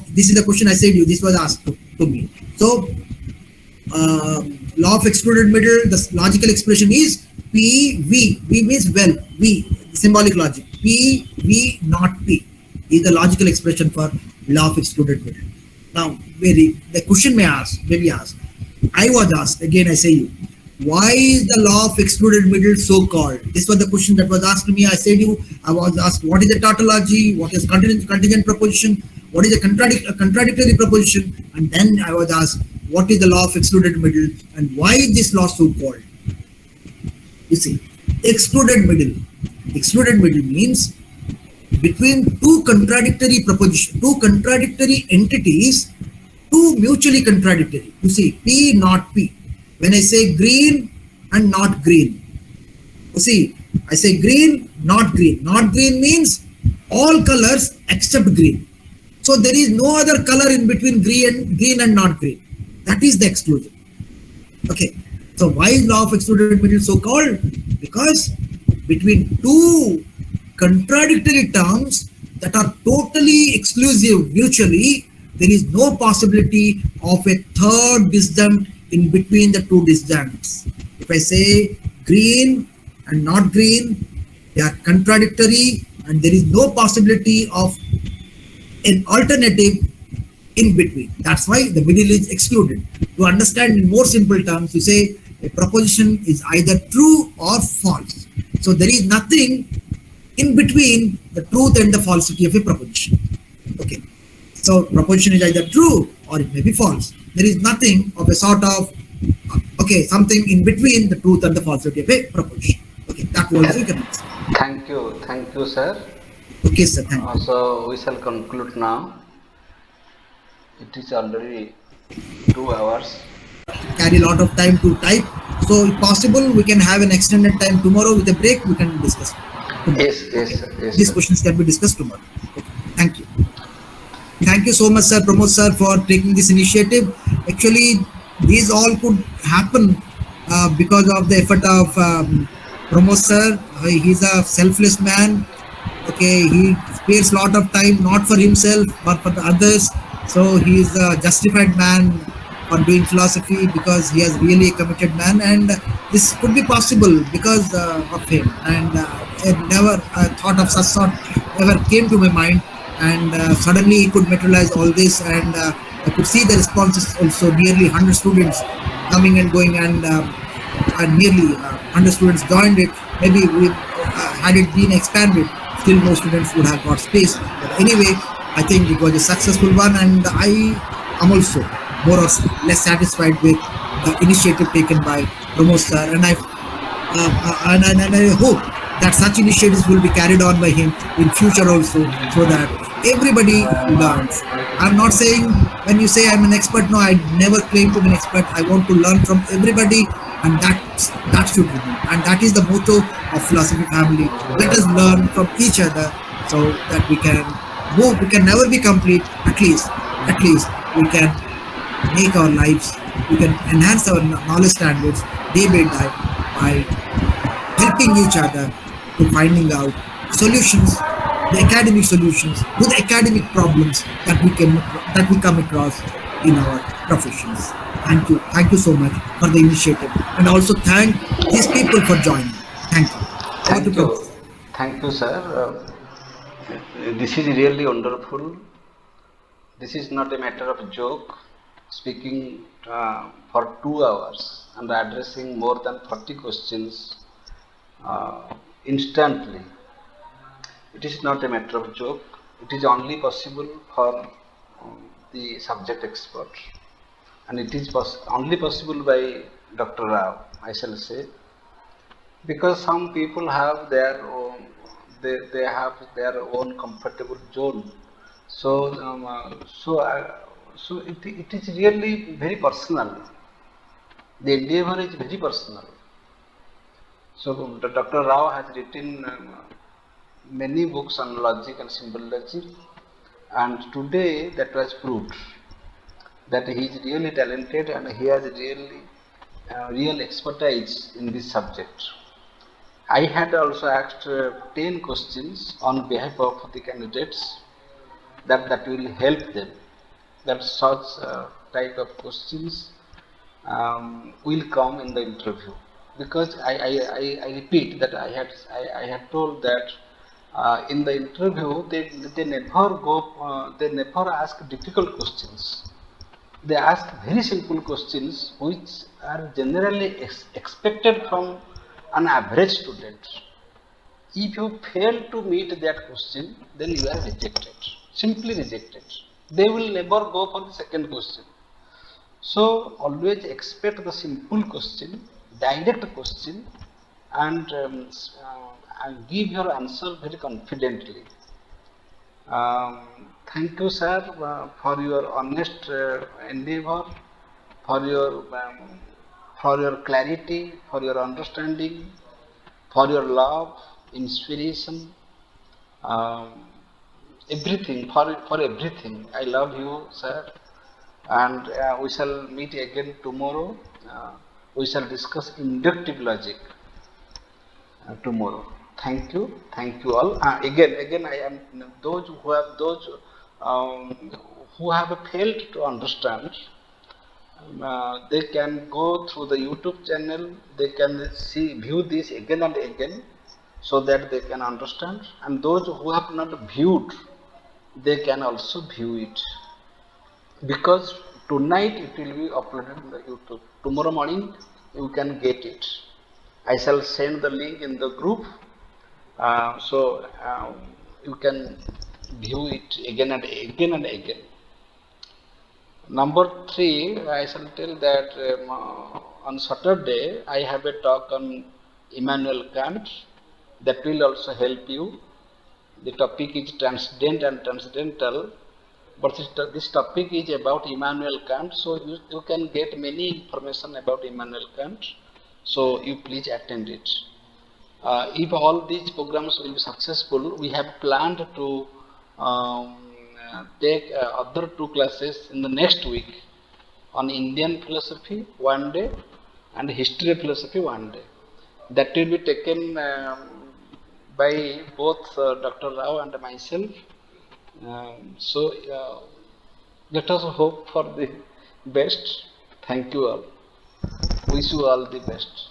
This is the question I said you, this was asked to me. So, law of excluded middle, the logical expression is P, V. V means well, V, symbolic logic. P, V, not P is the logical expression for law of excluded middle. Now, the question may be asked. I was asked, again I say you, why is the law of excluded middle so called? This was the question that was asked to me. I said you, I was asked, what is a tautology? What is contingent proposition? What is a contradictory proposition? And then I was asked, what is the law of excluded middle? And why is this law so called? You see, excluded middle. Excluded middle means between two contradictory propositions, two contradictory entities, two mutually contradictory. You see, P, not P. When I say green and not green, you see, I say green, not green. Not green means all colors except green. So there is no other color in between green and not green. That is the exclusion. Okay. So why is law of excluded middle so called? Because between two contradictory terms that are totally exclusive mutually, there is no possibility of a third disjunct in between the two disjuncts. If I say green and not green, they are contradictory and there is no possibility of an alternative in between. That's why the middle is excluded. To understand in more simple terms, you say a proposition is either true or false. So there is nothing in between the truth and the falsity of a proposition. Okay. So proposition is either true or it may be false. There is nothing of a sort of Okay, something in between the truth and the falsity of a proposition. Okay, that was you can answer. Thank you, sir. Okay, sir, thank you. So we shall conclude now. It is already 2 hours. Carry a lot of time to type. So, if possible, we can have an extended time tomorrow with a break. We can discuss tomorrow. Yes, These sir. questions can be discussed tomorrow. Okay, thank you. Thank you so much, sir, Pramod sir, for taking this initiative. Actually, these all could happen because of the effort of Pramod sir. He's a selfless man. Okay, he spares a lot of time not for himself but for the others. So he is a justified man for doing philosophy because he is really a committed man, and this could be possible because of him. And I never thought of such sort ever came to my mind, and suddenly he could materialize all this, and I could see the responses also. Nearly 100 students coming and going, and nearly 100 students joined it. Maybe we, had it been expanded, still more students would have got space. But anyway, I think it was a successful one, and I am also more or less satisfied with the initiative taken by Pramod sir, and I hope that such initiatives will be carried on by him in future also, so that everybody learns. I'm not saying when you say I'm an expert, no, I never claim to be an expert. I want to learn from everybody, and that should remain. And that is the motto of philosophy family. Let us learn from each other so that we can move. We can never be complete. At least we can make our lives. We can enhance our knowledge standards day by helping each other to finding out solutions, the academic solutions to the academic problems that we come across in our professions. Thank you so much for the initiative, and also thank these people for joining. Thank you. Over to Thank you. Professor. Thank you, sir. This is really wonderful. This is not a matter of joke. Speaking for 2 hours and addressing more than 40 questions instantly. It is not a matter of joke. It is only possible for the subject expert, and it is only possible by Dr. Rao, I shall say, because some people have their own, they have their own comfortable zone. So it is really very personal. The endeavor is very personal. So Dr. Rao has written many books on logic and symbology, and today that was proved that he is really talented and he has really real expertise in this subject. I had also asked 10 questions on behalf of the candidates that will help them. That such type of questions will come in the interview, because I repeat that I had told that in the interview they never ask difficult questions. They ask very simple questions which are generally expected from an average student. If you fail to meet that question, then you are rejected, simply rejected. They will never go for the second question. So always expect the simple question, direct question, and give your answer very confidently. Thank you, sir, for your honest endeavor, for your um, for your clarity, for your understanding, for your love, inspiration, um, everything, for everything. I love you, sir, and we shall meet again tomorrow. We shall discuss inductive logic tomorrow. Thank you all. Again, I am those who have failed to understand. They can go through the YouTube channel. They can view this again and again, so that they can understand. And those who have not viewed, they can also view it, because tonight it will be uploaded in the YouTube. Tomorrow morning you can get it. I shall send the link in the group, so you can view it again and again and again. Number 3, I shall tell that on Saturday I have a talk on Immanuel Kant that will also help you. The topic is transcendent and transcendental, but this topic is about Immanuel Kant, so you can get many information about Immanuel Kant. So you please attend it. If all these programs will be successful, we have planned to take other 2 classes in the next week on Indian philosophy one day and history of philosophy one day. That will be taken by both Dr. Rao and myself. So let us hope for the best. Thank you all. Wish you all the best.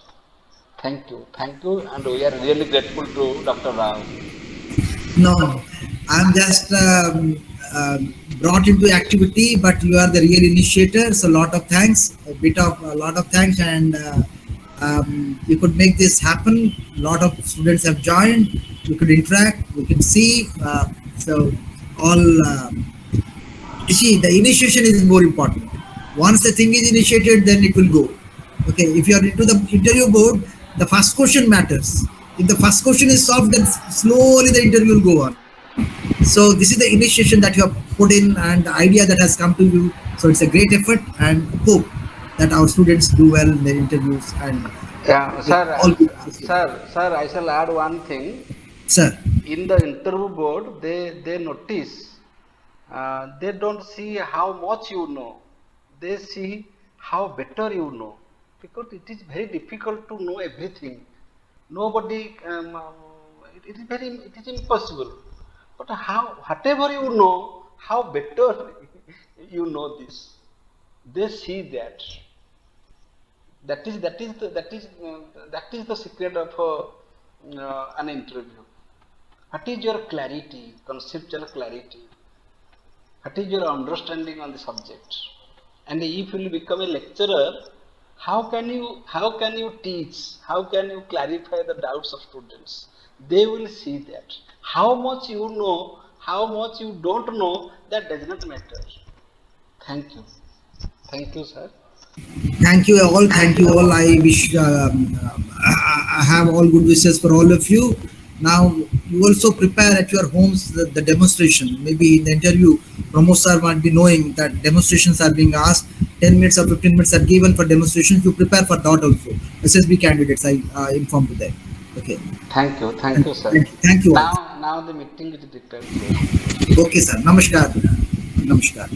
Thank you, and we are really grateful to Dr. Rao. No, I'm just brought into activity, but you are the real initiator. So, lot of thanks, a lot of thanks, and you could make this happen. A lot of students have joined. We could interact. We could see. So, all you see, the initiation is more important. Once the thing is initiated, then it will go. Okay, if you are into the interview board, the first question matters. If the first question is solved, then slowly the interview will go on. So this is the initiation that you have put in and the idea that has come to you. So it's a great effort and hope that our students do well in their interviews and Yeah, all good. sir, I shall add one thing. Sir, In the interview board, they notice they don't see how much you know. They see how better you know, because it is very difficult to know everything. Nobody, it is impossible. But whatever you know, how better you know this. They see that. That is the secret of an interview. What is your clarity, conceptual clarity? What is your understanding on the subject? And if you will become a lecturer, how can you teach? How can you clarify the doubts of students? They will see that. How much you know, how much you don't know, that does not matter. Thank you. Thank you, sir. thank you all. Thank you all. I wish I have all good wishes for all of you. Now you also prepare at your homes the demonstration. Maybe in the interview, Pramod sir might be knowing that demonstrations are being asked. 10 minutes or 15 minutes are given for demonstrations. You prepare for that also. SSB candidates, I inform to them. Okay. Thank you, sir. Thank you all. Now the meeting is declared. Okay, sir. Namaskar. Namaskar.